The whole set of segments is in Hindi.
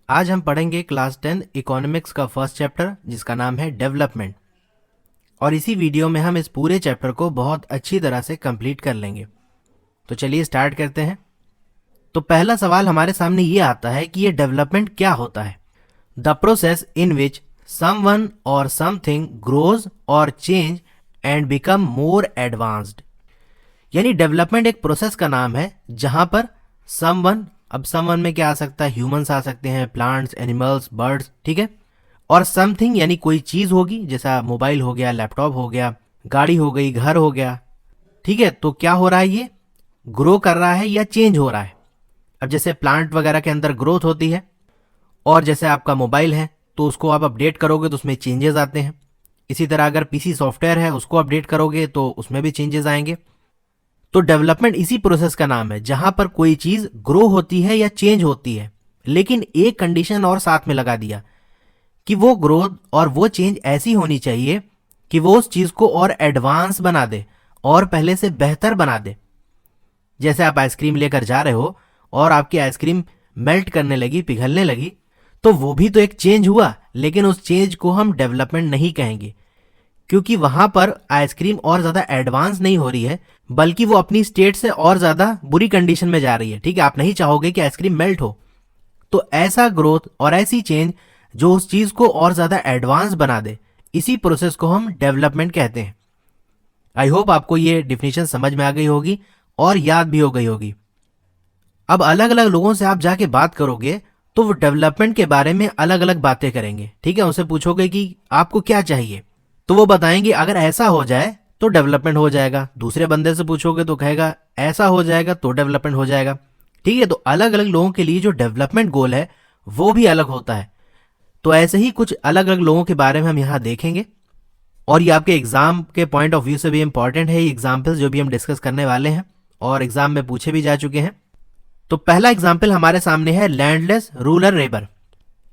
आज हम पढ़ेंगे क्लास 10 इकोनॉमिक्स का फर्स्ट चैप्टर जिसका नाम है डेवलपमेंट। और इसी वीडियो में हम इस पूरे चैप्टर को बहुत अच्छी तरह से कंप्लीट कर लेंगे। तो चलिए स्टार्ट करते हैं। तो पहला सवाल हमारे सामने ये आता है कि ये डेवलपमेंट क्या होता है। The process in which someone और समथिंग ग्रोज और change and become more advanced. यानी डेवलपमेंट एक प्रोसेस का नाम है जहां पर समवन, अब समवन में क्या आ सकता है, ह्यूमंस आ सकते हैं, प्लांट्स, एनिमल्स, बर्ड्स, ठीक है। और समथिंग यानी कोई चीज होगी, जैसा मोबाइल हो गया, लैपटॉप हो गया, गाड़ी हो गई, घर हो गया, ठीक है। तो क्या हो रहा है, ये ग्रो कर रहा है या चेंज हो रहा है। अब जैसे प्लांट वगैरह के अंदर ग्रोथ होती है, और जैसे आपका मोबाइल है तो उसको आप अपडेट करोगे तो उसमें चेंजेस आते हैं। इसी तरह अगर पीसी सॉफ्टवेयर है उसको अपडेट करोगे तो उसमें भी चेंजेस आएंगे। तो डेवलपमेंट इसी प्रोसेस का नाम है जहां पर कोई चीज ग्रो होती है या चेंज होती है, लेकिन एक कंडीशन और साथ में लगा दिया कि वो ग्रोथ और वो चेंज ऐसी होनी चाहिए कि वो उस चीज को और एडवांस बना दे और पहले से बेहतर बना दे। जैसे आप आइसक्रीम लेकर जा रहे हो और आपकी आइसक्रीम मेल्ट करने लगी, पिघलने लगी, तो वो भी तो एक चेंज हुआ, लेकिन उस चेंज को हम डेवलपमेंट नहीं कहेंगे, क्योंकि वहां पर आइसक्रीम और ज्यादा एडवांस नहीं हो रही है, बल्कि वो अपनी स्टेट से और ज्यादा बुरी कंडीशन में जा रही है। ठीक है, आप नहीं चाहोगे कि आइसक्रीम मेल्ट हो। तो ऐसा ग्रोथ और ऐसी चेंज जो उस चीज को और ज्यादा एडवांस बना दे, इसी प्रोसेस को हम डेवलपमेंट कहते हैं। आई होप आपको ये डिफिनेशन समझ में आ गई होगी और याद भी हो गई होगी। अब अलग अलग लोगों से आप जाके बात करोगे तो वो डेवलपमेंट के बारे में अलग अलग बातें करेंगे। ठीक है, उनसे पूछोगे कि आपको क्या चाहिए, तो वो बताएंगे अगर ऐसा हो जाए तो डेवलपमेंट हो जाएगा। दूसरे बंदे से पूछोगे तो कहेगा ऐसा हो जाएगा तो डेवलपमेंट हो जाएगा। ठीक है, तो अलग अलग लोगों के लिए जो डेवलपमेंट गोल है वो भी अलग होता है। तो ऐसे ही कुछ अलग अलग लोगों के बारे में हम यहाँ देखेंगे, और ये आपके एग्जाम के पॉइंट ऑफ व्यू से भी इंपॉर्टेंट है ये एग्जाम्पल्स जो भी हम डिस्कस करने वाले हैं, और एग्जाम में पूछे भी जा चुके हैं। तो पहला एग्जाम्पल हमारे सामने है लैंडलेस रूरल लेबर,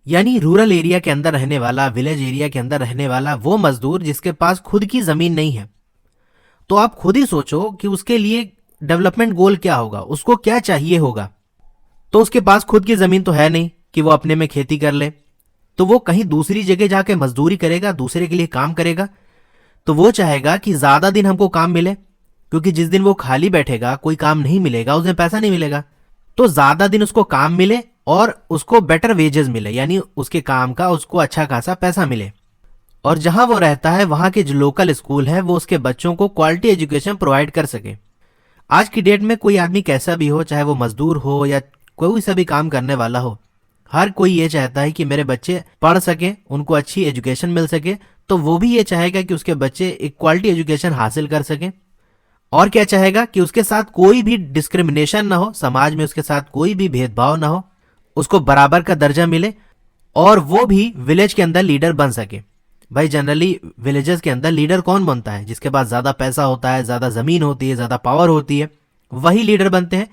यानी रूरल एरिया के अंदर रहने वाला, विलेज एरिया के अंदर रहने वाला वो मजदूर जिसके पास खुद की जमीन नहीं है। तो आप खुद ही सोचो कि उसके लिए डेवलपमेंट गोल क्या होगा, उसको क्या चाहिए होगा। तो उसके पास खुद की जमीन तो है नहीं कि वो अपने में खेती कर ले, तो वो कहीं दूसरी जगह जाके मजदूरी करेगा, दूसरे के लिए काम करेगा। तो वो चाहेगा कि ज्यादा दिन हमको काम मिले, क्योंकि जिस दिन वो खाली बैठेगा, कोई काम नहीं मिलेगा, उस दिन पैसा नहीं मिलेगा। तो ज्यादा दिन उसको काम मिले और उसको बेटर वेजेस मिले, यानी उसके काम का उसको अच्छा खासा पैसा मिले। और जहां वो रहता है वहां के जो लोकल स्कूल है वो उसके बच्चों को क्वालिटी एजुकेशन प्रोवाइड कर सके। आज की डेट में कोई आदमी कैसा भी हो, चाहे वो मजदूर हो या कोई सा भी काम करने वाला हो, हर कोई ये चाहता है कि मेरे बच्चे पढ़ सके, उनको अच्छी एजुकेशन मिल सके। तो वो भी ये चाहेगा कि उसके बच्चे एक क्वालिटी एजुकेशन हासिल कर सके। और क्या चाहेगा कि उसके साथ कोई भी डिस्क्रिमिनेशन ना हो, समाज में उसके साथ कोई भी भेदभाव ना हो, उसको बराबर का दर्जा मिले, और वो भी विलेज के अंदर लीडर बन सके। भाई जनरली विलेजेस के अंदर लीडर कौन बनता है? जिसके पास ज्यादा पैसा होता है, ज्यादा जमीन होती है, ज्यादा पावर होती है, वही लीडर बनते हैं।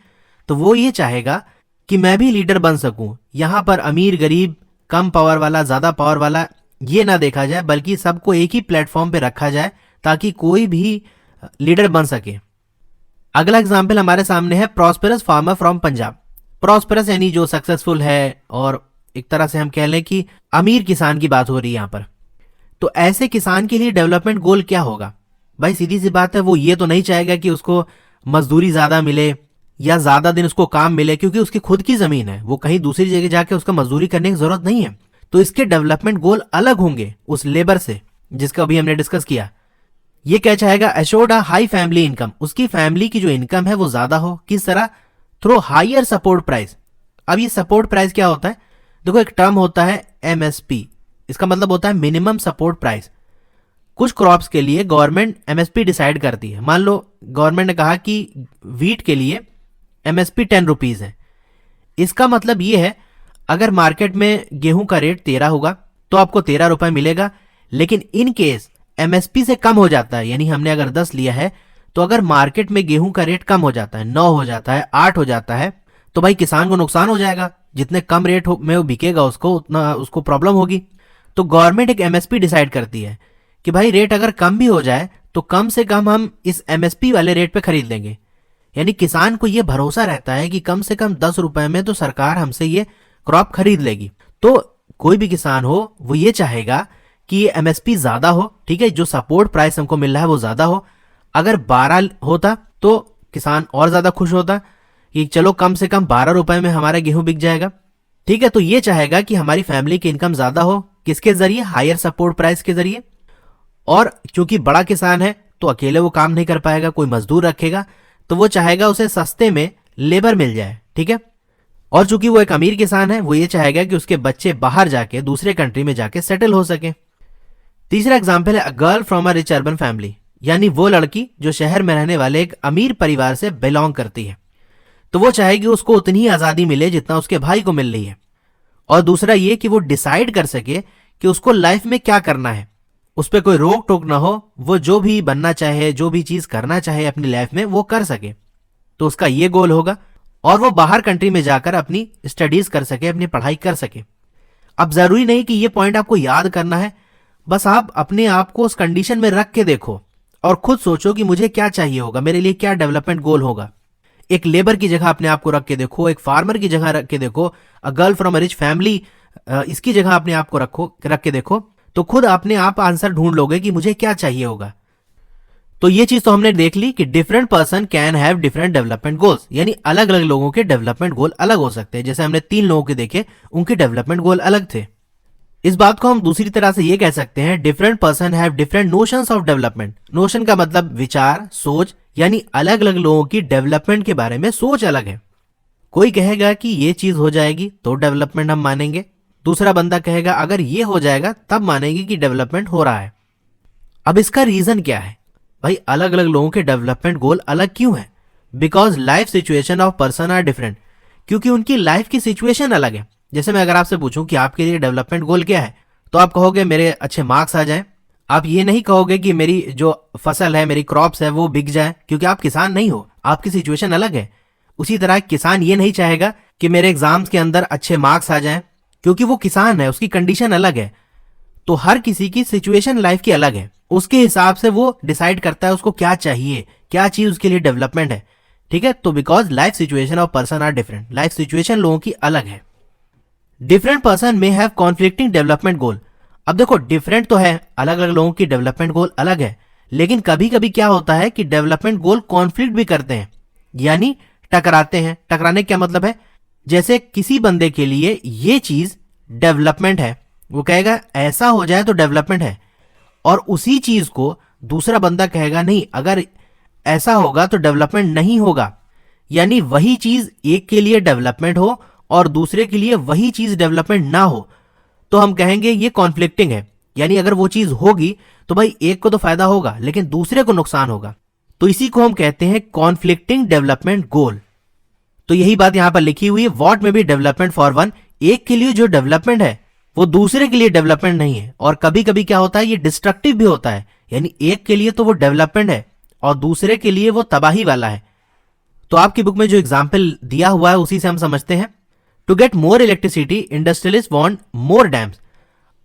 तो वो ये चाहेगा कि मैं भी लीडर बन सकूं। यहां पर अमीर गरीब, कम पावर वाला, ज्यादा पावर वाला, ये ना देखा जाए, बल्कि सबको एक ही प्लेटफॉर्म पे रखा जाए ताकि कोई भी लीडर बन सके। अगला एग्जाम्पल हमारे सामने है prosperous farmer from Punjab. Prosperous यानी जो सक्सेसफुल है, और एक तरह से हम कह लें कि अमीर किसान की बात हो रही है यहां पर। तो ऐसे किसान के लिए डेवलपमेंट गोल क्या होगा? भाई सीधी सी बात है, वो ये तो नहीं चाहेगा कि उसको मजदूरी ज्यादा मिले या ज्यादा दिन उसको काम मिले, क्योंकि उसकी खुद की जमीन है, वो कहीं दूसरी जगह जाके उसका मजदूरी करने की जरूरत नहीं है। तो इसके डेवलपमेंट गोल अलग होंगे उस लेबर से जिसका अभी हमने डिस्कस किया। ये क्या चाहेगा? Assured a high family income, उसकी फैमिली की जो इनकम है वो ज्यादा हो। किस तरह? Through higher support price. अब ये सपोर्ट प्राइस क्या होता है? देखो, एक टर्म होता है एमएसपी, इसका मतलब होता है मिनिमम सपोर्ट प्राइस। कुछ क्रॉप्स के लिए गवर्नमेंट एमएसपी डिसाइड करती है। मान लो गवर्नमेंट ने कहा कि वीट के लिए एमएसपी 10 रुपीज है। इसका मतलब ये है, अगर मार्केट में गेहूं का रेट 13 होगा तो आपको 13 रुपए मिलेगा। लेकिन इन केस एमएसपी से कम हो जाता है, यानी हमने अगर 10 लिया है, तो अगर मार्केट में गेहूं का रेट कम हो जाता है, 9 हो जाता है, 8 हो जाता है, तो भाई किसान को नुकसान हो जाएगा। जितने कम रेट में वो बिकेगा उसको, उतना उसको प्रॉब्लम होगी। तो गवर्नमेंट एक एमएसपी डिसाइड करती है कि भाई रेट अगर कम भी हो जाए तो कम से कम हम इस एमएसपी वाले रेट पे खरीद लेंगे। यानी किसान को यह भरोसा रहता है कि कम से कम 10 रुपए में तो सरकार हमसे ये क्रॉप खरीद लेगी। तो कोई भी किसान हो वो ये चाहेगा कि ये एमएसपी ज्यादा हो, ठीक है, जो सपोर्ट प्राइस हमको मिल रहा है वो ज्यादा हो। अगर 12 होता तो किसान और ज्यादा खुश होता कि चलो कम से कम 12 रुपए में हमारा गेहूं बिक जाएगा, ठीक है। तो ये चाहेगा कि हमारी फैमिली की इनकम ज्यादा हो, किसके जरिए, हायर सपोर्ट प्राइस के जरिए। और क्योंकि बड़ा किसान है तो अकेले वो काम नहीं कर पाएगा, कोई मजदूर रखेगा, तो वो चाहेगा उसे सस्ते में लेबर मिल जाए, ठीक है। और चूंकि वो एक अमीर किसान है, वो ये चाहेगा कि उसके बच्चे बाहर जाके दूसरे कंट्री में जाके सेटल हो सके। तीसरा एग्जाम्पल है a girl from a rich urban family, यानी वो लड़की जो शहर में रहने वाले एक अमीर परिवार से बिलोंग करती है, तो वो चाहेगी उसको उतनी ही आजादी मिले जितना उसके भाई को मिल रही है। और दूसरा ये कि वो डिसाइड कर सके कि उसको लाइफ में क्या करना है, उस पर कोई रोक टोक ना हो, वो जो भी बनना चाहे, जो भी चीज करना चाहे अपनी लाइफ में वो कर सके। तो उसका ये गोल होगा और वो बाहर कंट्री में जाकर अपनी स्टडीज कर सके, अपनी पढ़ाई कर सके। अब जरूरी नहीं कि ये पॉइंट आपको याद करना है, बस आप अपने आप को उस कंडीशन में रख के देखो और खुद सोचो कि मुझे क्या चाहिए होगा, मेरे लिए क्या डेवलपमेंट गोल होगा। एक लेबर की जगह अपने आप को रख के देखो, एक फार्मर की जगह रख के देखो, a girl from a rich family, इसकी जगह अपने आप को रख के देखो, तो खुद अपने आप आंसर ढूंढ लोगे कि मुझे क्या चाहिए होगा। तो ये चीज तो हमने देख ली कि different person can have different development goals, यानी अलग अलग लोगों के डेवलपमेंट गोल अलग हो सकते हैं। जैसे हमने 3 लोगों के देखे, उनके डेवलपमेंट गोल अलग थे। इस बात को हम दूसरी तरह से ये कह सकते हैं, different person have different notions of development. Notion का मतलब विचार, सोच, यानी अलग अलग लोगों की डेवलपमेंट के बारे में सोच अलग है। कोई कहेगा कि ये चीज हो जाएगी तो डेवलपमेंट हम मानेंगे, दूसरा बंदा कहेगा अगर ये हो जाएगा तब मानेंगे कि डेवलपमेंट हो रहा है। अब इसका रीजन क्या है भाई, अलग अलग लोगों के डेवलपमेंट गोल अलग क्यों है? Because life situation of person are different, क्योंकि उनकी लाइफ की सिचुएशन अलग है। जैसे मैं अगर आपसे पूछूं कि आपके लिए डेवलपमेंट गोल क्या है, तो आप कहोगे मेरे अच्छे मार्क्स आ जाएं। आप ये नहीं कहोगे कि मेरी जो फसल है, मेरी क्रॉप्स है वो बिक जाए, क्योंकि आप किसान नहीं हो, आपकी सिचुएशन अलग है। उसी तरह किसान ये नहीं चाहेगा कि मेरे एग्जाम्स के अंदर अच्छे मार्क्स आ जाएं, क्योंकि वो किसान है, उसकी कंडीशन अलग है। तो हर किसी की सिचुएशन लाइफ की अलग है, उसके हिसाब से वो डिसाइड करता है उसको क्या चाहिए, क्या चीज उसके लिए डेवलपमेंट है, ठीक है। तो because life situation of person are different, life situation लोगों की अलग है। डिफरेंट पर्सन में हैव कॉन्फ्लिक्टिंग डेवलपमेंट गोल। अब देखो डिफरेंट तो है, अलग अलग लोगों की डेवलपमेंट गोल अलग है, लेकिन कभी कभी क्या होता है कि डेवलपमेंट गोल कॉन्फ्लिक्ट भी करते हैं, यानी टकराते हैं। टकराने का क्या मतलब है, जैसे किसी बंदे के लिए ये चीज डेवलपमेंट है, वो कहेगा ऐसा हो जाए तो डेवलपमेंट है, और उसी चीज को दूसरा बंदा कहेगा नहीं, अगर ऐसा होगा तो डेवलपमेंट नहीं होगा। यानी वही चीज एक के लिए डेवलपमेंट हो और दूसरे के लिए वही चीज डेवलपमेंट ना हो, तो हम कहेंगे ये कॉन्फ्लिक्टिंग है। यानी अगर वो चीज होगी तो भाई एक को तो फायदा होगा लेकिन दूसरे को नुकसान होगा, तो इसी को हम कहते हैं कॉन्फ्लिक्टिंग डेवलपमेंट गोल। तो यही बात यहां पर लिखी हुई है, व्हाट में बी डेवलपमेंट फॉर वन, एक के लिए जो डेवलपमेंट है वो दूसरे के लिए डेवलपमेंट नहीं है। और कभी कभी क्या होता है, ये डिस्ट्रक्टिव भी होता है, यानी एक के लिए तो वो डेवलपमेंट है और दूसरे के लिए वो तबाही वाला है। तो आपकी बुक में जो एग्जाम्पल दिया हुआ है उसी से हम समझते हैं। To get more electricity industrialist want more dams.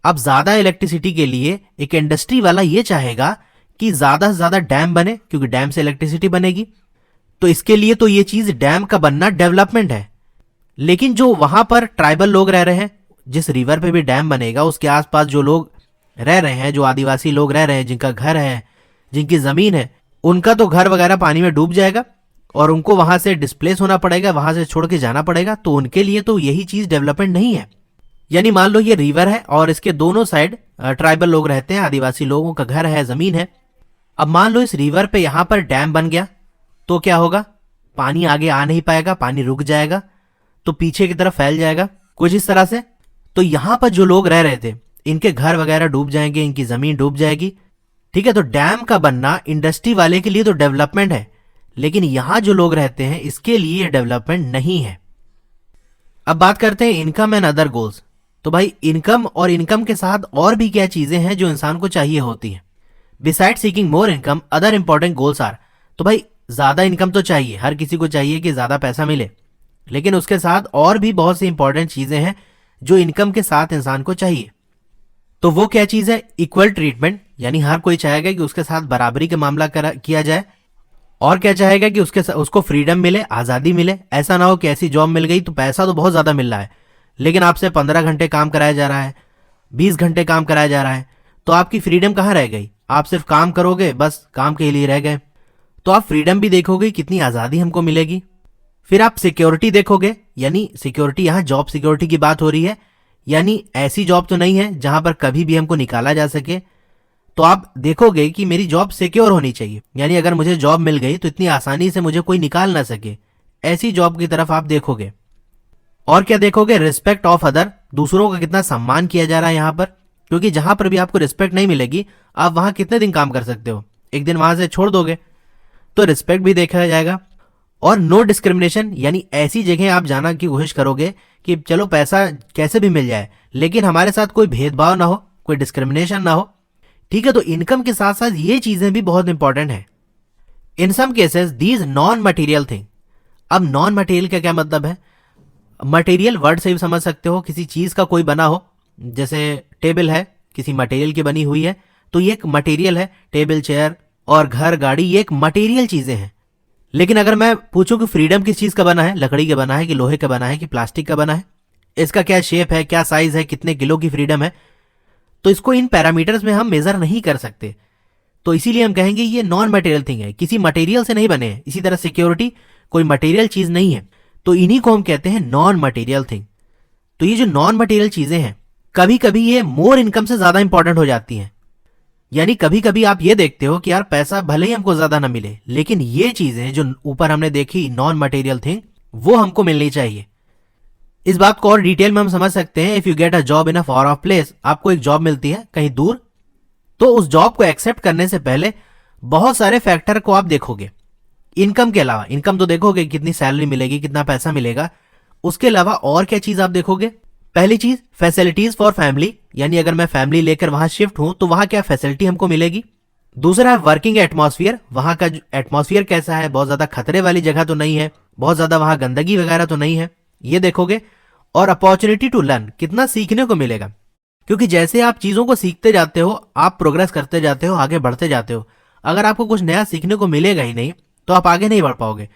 अब ज्यादा इलेक्ट्रिसिटी के लिए एक इंडस्ट्री वाला ये चाहेगा कि ज्यादा से ज्यादा डैम बने, क्योंकि डैम से इलेक्ट्रिसिटी बनेगी। तो इसके लिए तो ये चीज डैम का बनना डेवलपमेंट है। लेकिन जो वहां पर ट्राइबल लोग रह रहे हैं, जिस रिवर पे भी डैम बनेगा उसके आसपास जो लोग रह रहे हैं, जो आदिवासी लोग रह रहे हैं, जिनका घर है, जिनकी जमीन है, उनका तो घर वगैरह पानी में डूब जाएगा और उनको वहां से डिस्प्लेस होना पड़ेगा, वहां से छोड़ के जाना पड़ेगा। तो उनके लिए तो यही चीज डेवलपमेंट नहीं है। यानी मान लो ये रिवर है और इसके दोनों साइड ट्राइबल लोग रहते हैं, आदिवासी लोगों का घर है, जमीन है। अब मान लो इस रिवर पे यहां पर डैम बन गया तो क्या होगा, पानी आगे आ नहीं पाएगा, पानी रुक जाएगा तो पीछे की तरफ फैल जाएगा कुछ इस तरह से। तो यहां पर जो लोग रह रहे थे इनके घर वगैरह डूब जाएंगे, इनकी जमीन डूब जाएगी, ठीक है। तो डैम का बनना इंडस्ट्री वाले के लिए तो डेवलपमेंट है, लेकिन यहां जो लोग रहते हैं इसके लिए डेवलपमेंट नहीं है। अब बात करते हैं इनकम एंड अदर गोल्स। तो भाई इनकम और इनकम के साथ और भी क्या चीजें हैं जो इंसान को चाहिए होती हैं। Beside seeking more income other important goals are. तो भाई ज्यादा इनकम तो चाहिए, हर किसी को चाहिए कि ज्यादा पैसा मिले, लेकिन उसके साथ और भी बहुत सी इंपॉर्टेंट चीजें हैं जो इनकम के साथ इंसान को चाहिए। तो वो क्या चीज है, इक्वल ट्रीटमेंट, यानी हर कोई चाहेगा कि उसके साथ बराबरी का मामला किया जाए। और क्या चाहेगा कि उसको फ्रीडम मिले, आजादी मिले। ऐसा ना हो कि ऐसी जॉब मिल गई तो पैसा तो बहुत ज्यादा मिल रहा है लेकिन आपसे 15 घंटे काम कराया जा रहा है, 20 घंटे काम कराया जा रहा है, तो आपकी फ्रीडम कहाँ रह गई? आप सिर्फ काम करोगे, बस काम के लिए रह गए। तो आप फ्रीडम भी देखोगे, कितनी आज़ादी हमको मिलेगी। फिर आप सिक्योरिटी देखोगे, यानी सिक्योरिटी, यहाँ जॉब सिक्योरिटी की बात हो रही है, यानी ऐसी जॉब तो नहीं है जहां पर कभी भी हमको निकाला जा सके। तो आप देखोगे कि मेरी जॉब सिक्योर होनी चाहिए, यानी अगर मुझे जॉब मिल गई तो इतनी आसानी से मुझे कोई निकाल ना सके, ऐसी जॉब की तरफ आप देखोगे। और क्या देखोगे? रिस्पेक्ट ऑफ अदर, दूसरों का कितना सम्मान किया जा रहा है यहाँ पर, क्योंकि जहां पर भी आपको रिस्पेक्ट नहीं मिलेगी, आप वहां कितने दिन काम कर सकते हो? एक दिन वहां से छोड़ दोगे। तो रिस्पेक्ट भी देखा जाएगा। और नो डिस्क्रिमिनेशन, यानी ऐसी जगह आप जाना की कोशिश करोगे कि चलो पैसा कैसे भी मिल जाए, लेकिन हमारे साथ कोई भेदभाव ना हो, कोई डिस्क्रिमिनेशन ना हो। ठीक है, तो इनकम के साथ साथ ये चीजें भी बहुत इंपॉर्टेंट है। In some cases these non material thing. अब नॉन मटेरियल का क्या मतलब है? मटेरियल वर्ड से भी समझ सकते हो, किसी चीज का कोई बना हो, जैसे टेबल है किसी मटेरियल की बनी हुई है, तो ये एक मटेरियल है। टेबल, चेयर और घर, गाड़ी, ये एक मटेरियल चीजें हैं। लेकिन अगर मैं पूछूं कि फ्रीडम किस चीज का बना है, लकड़ी का बना है कि लोहे का बना है कि प्लास्टिक का बना है, इसका क्या शेप है, क्या साइज है, कितने किलो की फ्रीडम है, तो इसको इन पैरामीटर्स में हम मेजर नहीं कर सकते। तो इसीलिए हम कहेंगे ये नॉन मटेरियल थिंग है, किसी मटेरियल से नहीं बने हैं। इसी तरह सिक्योरिटी कोई मटेरियल चीज नहीं है, तो इन्हीं को हम कहते हैं नॉन मटेरियल थिंग। तो ये जो नॉन मटेरियल चीजें हैं, कभी कभी ये मोर इनकम से ज्यादा इंपॉर्टेंट हो जाती हैं। यानी कभी कभी आप ये देखते हो कि यार पैसा भले ही हमको ज्यादा ना मिले, लेकिन ये चीजें जो ऊपर हमने देखी नॉन मटेरियल थिंग, वो हमको मिलनी चाहिए। इस बात को और डिटेल में हम समझ सकते हैं। If you get a job in a for of place, आपको एक जॉब मिलती है कहीं दूर, तो उस जॉब को एक्सेप्ट करने से पहले बहुत सारे फैक्टर को आप देखोगे। इनकम के अलावा, इनकम तो देखोगे कितनी सैलरी मिलेगी, कितना पैसा मिलेगा, उसके अलावा और क्या चीज आप देखोगे? पहली चीज फैसिलिटीज फॉर फैमिली, यानी अगर मैं फैमिली लेकर वहां शिफ्ट हूं तो वहां क्या फैसिलिटी हमको मिलेगी। दूसरा है वर्किंग एटमॉस्फेयर, वहां का एटमॉस्फेयर कैसा है, बहुत ज्यादा खतरे वाली जगह तो नहीं है, बहुत ज्यादा वहां गंदगी वगैरह तो नहीं है, ये देखोगे। और अपॉर्चुनिटी टू लर्न, कितना सीखने को मिलेगा, क्योंकि जैसे आप चीजों को सीखते जाते हो, आप प्रोग्रेस करते जाते हो, आगे बढ़ते जाते हो। अगर आपको कुछ नया सीखने को मिलेगा ही नहीं तो आप आगे नहीं बढ़ पाओगे।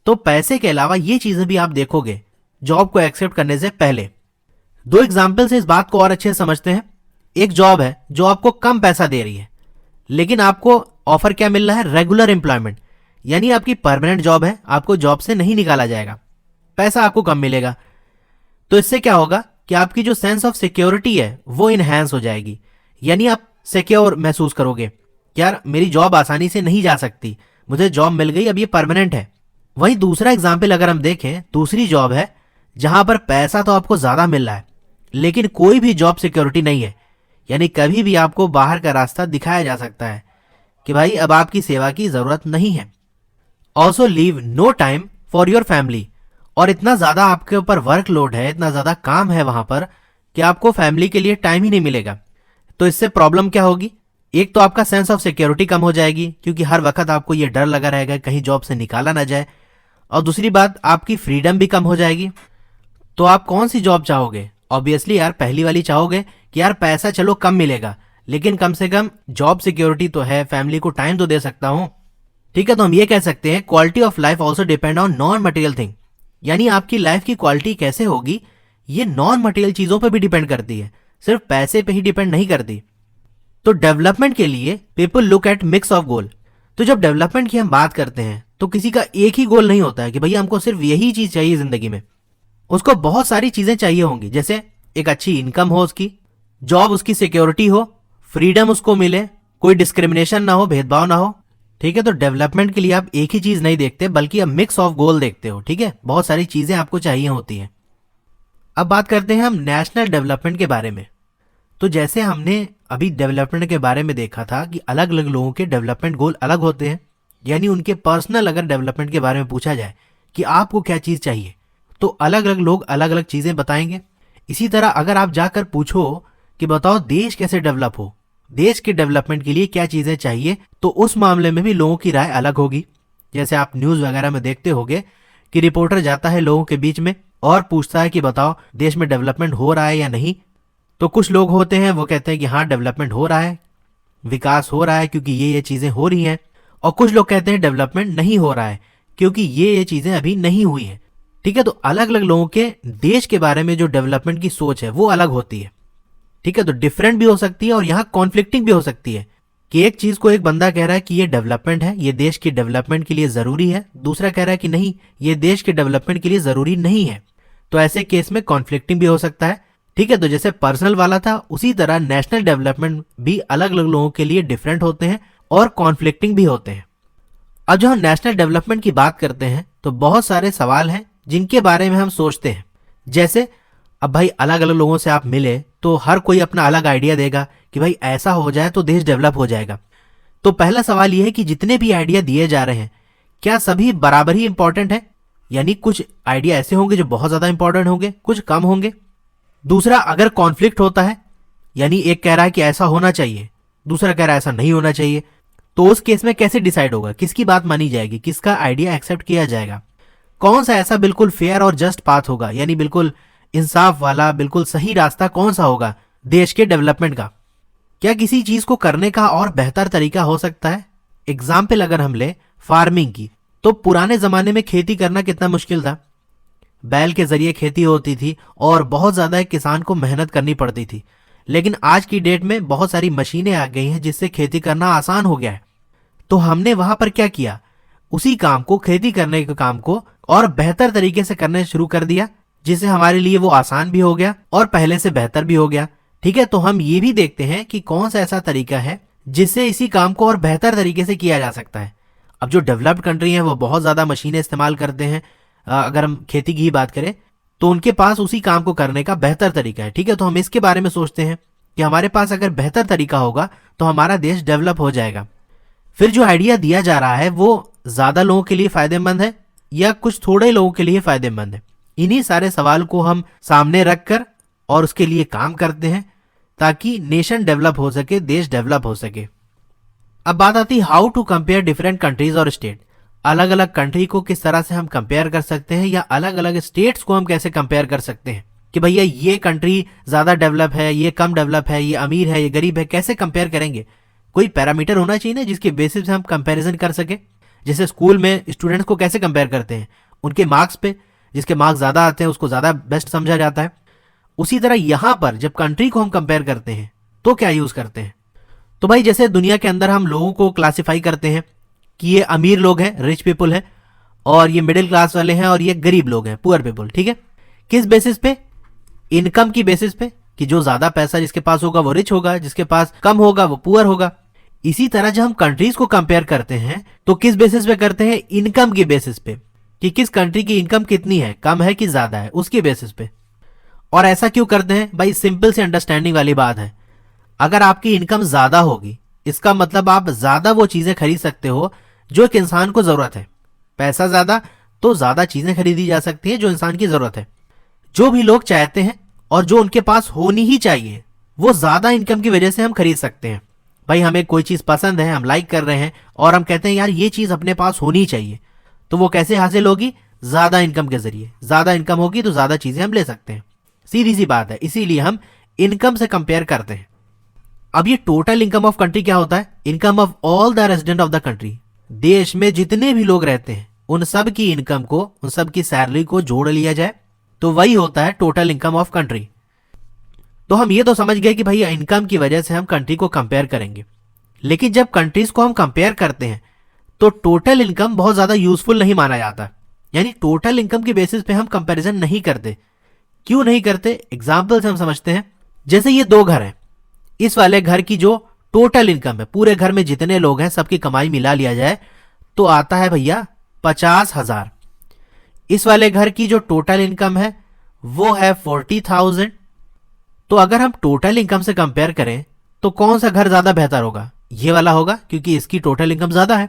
तो पैसे के अलावा ये चीजें भी आप देखोगे जॉब को एक्सेप्ट करने से पहले। दो एग्जाम्पल से इस बात को और अच्छे से समझते हैं। एक जॉब है जो आपको कम पैसा दे रही है, लेकिन आपको ऑफर क्या मिल रहा है? रेगुलर एम्प्लॉयमेंट, यानी आपकी परमानेंट जॉब है, आपको जॉब से नहीं निकाला जाएगा, पैसा आपको कम मिलेगा। तो इससे क्या होगा कि आपकी जो सेंस ऑफ सिक्योरिटी है वो इनहेंस हो जाएगी, यानी आप सिक्योर महसूस करोगे कि यार मेरी जॉब आसानी से नहीं जा सकती, मुझे जॉब मिल गई, अब ये परमानेंट है। वहीं दूसरा एग्जाम्पल अगर हम देखें, दूसरी जॉब है जहां पर पैसा तो आपको ज्यादा मिल रहा है, लेकिन कोई भी जॉब सिक्योरिटी नहीं है, यानी कभी भी आपको बाहर का रास्ता दिखाया जा सकता है कि भाई अब आपकी सेवा की जरूरत नहीं है। Also leave no time for your family, और इतना ज्यादा आपके ऊपर वर्कलोड है, इतना ज्यादा काम है वहां पर कि आपको फैमिली के लिए टाइम ही नहीं मिलेगा। तो इससे प्रॉब्लम क्या होगी? एक तो आपका सेंस ऑफ सिक्योरिटी कम हो जाएगी, क्योंकि हर वक्त आपको ये डर लगा रहेगा कहीं जॉब से निकाला ना जाए, और दूसरी बात आपकी फ्रीडम भी कम हो जाएगी। तो आप कौन सी जॉब चाहोगे? ऑब्वियसली यार पहली वाली चाहोगे कि यार पैसा चलो कम मिलेगा, लेकिन कम से कम जॉब सिक्योरिटी तो है, फैमिली को टाइम तो दे सकता हूं। ठीक है, तो हम ये कह सकते हैं quality of life also depend on non material thing, यानी आपकी लाइफ की क्वालिटी कैसे होगी ये नॉन मटेरियल चीजों पर भी डिपेंड करती है, सिर्फ पैसे पे ही डिपेंड नहीं करती। तो डेवलपमेंट के लिए people look at mix of goal. तो जब डेवलपमेंट की हम बात करते हैं तो किसी का एक ही गोल नहीं होता है कि भैया हमको सिर्फ यही चीज चाहिए जिंदगी में, उसको बहुत सारी चीजें चाहिए होंगी। जैसे एक अच्छी इनकम हो, उसकी जॉब, उसकी सिक्योरिटी हो, फ्रीडम उसको मिले, कोई डिस्क्रिमिनेशन ना हो, भेदभाव ना हो। ठीक है, तो डेवलपमेंट के लिए आप एक ही चीज नहीं देखते बल्कि आप मिक्स ऑफ गोल देखते हो। ठीक है, बहुत सारी चीजें आपको चाहिए होती हैं। अब बात करते हैं हम नेशनल डेवलपमेंट के बारे में। तो जैसे हमने अभी डेवलपमेंट के बारे में देखा था कि अलग अलग लोगों के डेवलपमेंट गोल अलग होते हैं, यानी उनके पर्सनल अगर डेवलपमेंट के बारे में पूछा जाए कि आपको क्या चीज चाहिए, तो अलग अलग लोग अलग अलग चीजें बताएंगे। इसी तरह अगर आप जाकर पूछो कि बताओ देश कैसे डेवलप हो, देश के डेवलपमेंट के लिए क्या चीजें चाहिए, तो उस मामले में भी लोगों की राय अलग होगी। जैसे आप न्यूज वगैरह में देखते होंगे कि रिपोर्टर जाता है लोगों के बीच में और पूछता है कि बताओ देश में डेवलपमेंट हो रहा है या नहीं। तो कुछ लोग होते हैं वो कहते हैं कि हाँ डेवलपमेंट हो रहा है, विकास हो रहा है क्योंकि ये चीजें हो रही हैं, और कुछ लोग कहते हैं डेवलपमेंट नहीं हो रहा है क्योंकि ये चीजें अभी नहीं हुई हैं। ठीक है, तो अलग अलग लोगों के देश के बारे में जो डेवलपमेंट की सोच है वो अलग होती है। ठीक है, तो डिफरेंट भी हो सकती है और यहाँ कॉन्फ्लिक्टिंग भी हो सकती है कि एक चीज को एक बंदा कह रहा है कि ये डेवलपमेंट है, ये देश की डेवलपमेंट के लिए जरूरी है, दूसरा कह रहा है कि नहीं, ये देश के डेवलपमेंट के लिए जरूरी नहीं है। तो ऐसे केस में कॉन्फ्लिक्टिंग भी हो सकता है। ठीक है, तो जैसे पर्सनल वाला था उसी तरह नेशनल डेवलपमेंट भी अलग अलग लोगों के लिए डिफरेंट होते हैं और कॉन्फ्लिक्टिंग भी होते हैं। अब जो हम नेशनल डेवलपमेंट की बात करते हैं तो बहुत सारे सवाल हैं जिनके बारे में हम सोचते हैं। जैसे अब भाई अलग अलग लोगों से आप मिले तो हर कोई अपना अलग आइडिया देगा कि भाई ऐसा हो जाए तो देश डेवलप हो जाएगा। तो पहला सवाल यह है कि जितने भी आइडिया दिए जा रहे हैं क्या सभी बराबर ही इंपॉर्टेंट है, यानी कुछ आइडिया ऐसे होंगे जो बहुत ज्यादा इंपॉर्टेंट होंगे, कुछ कम होंगे। दूसरा, अगर कॉन्फ्लिक्ट होता है, यानी एक कह रहा है कि ऐसा होना चाहिए, दूसरा कह रहा है ऐसा नहीं होना चाहिए, तो उस केस में कैसे डिसाइड होगा, किसकी बात मानी जाएगी, किसका आइडिया एक्सेप्ट किया जाएगा, कौन सा ऐसा बिल्कुल फेयर और जस्ट पाथ होगा, यानी बिल्कुल इंसाफ वाला बिल्कुल सही रास्ता कौन सा होगा देश के डेवलपमेंट का। क्या किसी चीज को करने का और बेहतर तरीका हो सकता है। एग्जाम्पल अगर हम ले फार्मिंग की, तो पुराने जमाने में खेती करना कितना मुश्किल था। बैल के जरिए खेती होती थी और बहुत ज्यादा एक किसान को मेहनत करनी पड़ती थी। लेकिन आज की डेट में बहुत सारी मशीनें आ गई हैं जिससे खेती करना आसान हो गया है। तो हमने वहां पर क्या किया, उसी काम को, खेती करने के काम को और बेहतर तरीके से करने शुरू कर दिया, जिससे हमारे लिए वो आसान भी हो गया और पहले से बेहतर भी हो गया। ठीक है, तो हम ये भी देखते हैं कि कौन सा ऐसा तरीका है जिससे इसी काम को और बेहतर तरीके से किया जा सकता है। अब जो डेवलप्ड कंट्री है वो बहुत ज्यादा मशीनें इस्तेमाल करते हैं। अगर हम खेती की ही बात करें तो उनके पास उसी काम को करने का बेहतर तरीका है। ठीक है, तो हम इसके बारे में सोचते हैं कि हमारे पास अगर बेहतर तरीका होगा तो हमारा देश डेवलप हो जाएगा। फिर जो आइडिया दिया जा रहा है वो ज्यादा लोगों के लिए फायदेमंद है या कुछ थोड़े लोगों के लिए फायदेमंद है। इन्हीं सारे सवाल को हम सामने रखकर और उसके लिए काम करते हैं ताकि नेशन डेवलप हो सके, देश डेवलप हो सके। अब बात आती है how to compare different countries और स्टेट। अलग अलग कंट्री को किस तरह से हम कंपेयर कर सकते हैं या अलग अलग स्टेट्स को हम कैसे कंपेयर कर सकते हैं कि भैया ये कंट्री ज्यादा डेवलप है, ये कम डेवलप है, ये अमीर है, ये गरीब है, कैसे कंपेयर करेंगे। कोई पैरामीटर होना चाहिए ना जिसके बेसिस पे हम कंपैरिजन कर सके। जैसे स्कूल में स्टूडेंट्स को कैसे कंपेयर करते हैं, उनके मार्क्स पे, जिसके मार्क्स ज्यादा आते हैं उसको ज्यादा बेस्ट समझा जाता है। उसी तरह यहां पर जब कंट्री को हम कंपेयर करते हैं तो क्या यूज करते हैं। तो भाई जैसे दुनिया के अंदर हम लोगों को क्लासिफाई करते हैं कि ये अमीर लोग हैं, रिच पीपल है, और ये मिडिल क्लास वाले हैं, और ये गरीब लोग हैं, पुअर पीपल। ठीक है, किस बेसिस पे, इनकम की बेसिस पे, कि जो ज्यादा पैसा जिसके पास होगा वो रिच होगा, जिसके पास कम होगा वो पुअर होगा। इसी तरह जब हम कंट्रीज को कंपेयर करते हैं तो किस बेसिस पे करते हैं, इनकम के बेसिस पे, कि किस कंट्री की इनकम कितनी है, कम है कि ज्यादा है, उसके बेसिस पे। और ऐसा क्यों करते हैं भाई, सिंपल से अंडरस्टैंडिंग वाली बात है। अगर आपकी इनकम ज्यादा होगी इसका मतलब आप ज्यादा वो चीजें खरीद सकते हो जो एक इंसान को जरूरत है। पैसा ज्यादा तो ज्यादा चीजें खरीदी जा सकती हैं जो इंसान की जरूरत है। जो भी लोग चाहते हैं और जो उनके पास होनी ही चाहिए वो ज्यादा इनकम की वजह से हम खरीद सकते हैं। भाई हमें कोई चीज पसंद है, हम लाइक कर रहे हैं और हम कहते हैं यार ये चीज अपने पास होनी चाहिए, तो वो कैसे हासिल होगी, ज्यादा इनकम के जरिए। ज्यादा इनकम होगी तो ज्यादा चीजें हम ले सकते हैं, सीधी सी बात है। इसीलिए हम इनकम से कंपेयर करते हैं। अब ये टोटल इनकम ऑफ कंट्री क्या होता है, income of all the resident of the country. देश में जितने भी लोग रहते हैं उन सब की इनकम को, उन सब की सैलरी को जोड़ लिया जाए तो वही होता है टोटल इनकम ऑफ कंट्री। तो हम ये तो समझ गए कि भाई इनकम की वजह से हम कंट्री को कंपेयर करेंगे। लेकिन जब कंट्रीज को हम कंपेयर करते हैं तो टोटल इनकम बहुत ज्यादा यूजफुल नहीं माना जाता, यानी टोटल इनकम के बेसिस पे हम कंपैरिजन नहीं करते। क्यों नहीं करते, एग्जाम्पल से हम समझते हैं। जैसे ये दो घर हैं, इस वाले घर की जो टोटल इनकम है, पूरे घर में जितने लोग हैं सबकी कमाई मिला लिया जाए तो आता है भैया 50,000। इस वाले घर की जो टोटल इनकम है वो है 40,000। तो अगर हम टोटल इनकम से कंपेयर करें तो कौन सा घर ज्यादा बेहतर होगा, ये वाला होगा क्योंकि इसकी टोटल इनकम ज्यादा है।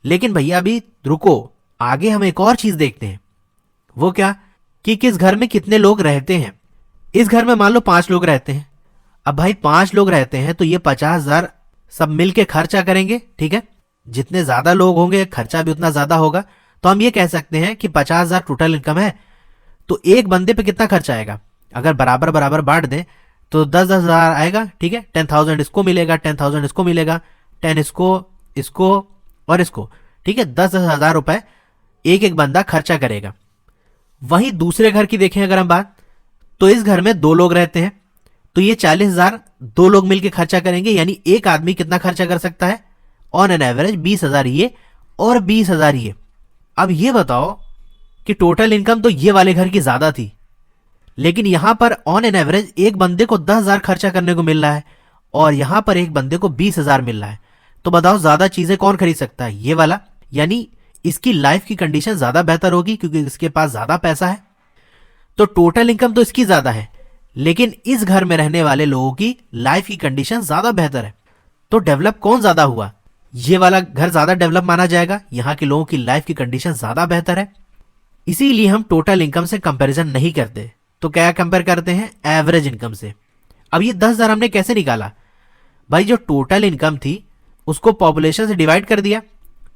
लेकिन भैया अभी रुको, आगे हम एक और चीज देखते हैं। वो क्या, कि किस घर में कितने लोग रहते हैं। इस घर में मान लो 5 लोग रहते हैं। अब भाई 5 लोग रहते हैं तो ये 50,000 सब मिलके खर्चा करेंगे। ठीक है, जितने ज्यादा लोग होंगे खर्चा भी उतना ज्यादा होगा। तो हम ये कह सकते हैं कि 50,000 टोटल इनकम है तो एक बंदे पे कितना खर्चा आएगा, अगर बराबर बराबर बांट दें तो 10,000 आएगा। ठीक है, 10,000 इसको मिलेगा, 10,000 इसको मिलेगा, 10 इसको और इसको। ठीक है, 10,000 रुपए एक एक बंदा खर्चा करेगा। वहीं दूसरे घर की देखें अगर हम बात, तो इस घर में 2 लोग रहते हैं, तो ये 40,000 2 लोग मिलकर खर्चा करेंगे, यानी एक आदमी कितना खर्चा कर सकता है ऑन एन एवरेज 20,000 ये और 20,000 ये। अब ये बताओ कि टोटल इनकम तो ये वाले घर की ज्यादा थी, लेकिन यहां पर ऑन एन एवरेज एक बंदे को 10,000 खर्चा करने को मिल रहा है और यहां पर एक बंदे को 20,000 मिल रहा है। तो बताओ ज्यादा चीजें कौन खरीद सकता है, ये वाला, यानी इसकी लाइफ की कंडीशन ज्यादा बेहतर होगी क्योंकि इसके पास ज्यादा पैसा है। तो टोटल इनकम तो इसकी ज्यादा है, लेकिन इस घर में रहने वाले लोगों की लाइफ की कंडीशन ज्यादा बेहतर है। तो डेवलप कौन ज्यादा हुआ, ये वाला घर ज्यादा डेवलप माना जाएगा, यहां के लोगों की लाइफ की कंडीशन ज्यादा बेहतर है। इसीलिए हम टोटल इनकम से कंपैरिजन नहीं करते, तो क्या कंपेयर करते हैं, एवरेज इनकम से। अब ये 10,000 हमने कैसे निकाला भाई, जो टोटल इनकम थी उसको पॉपुलेशन से डिवाइड कर दिया,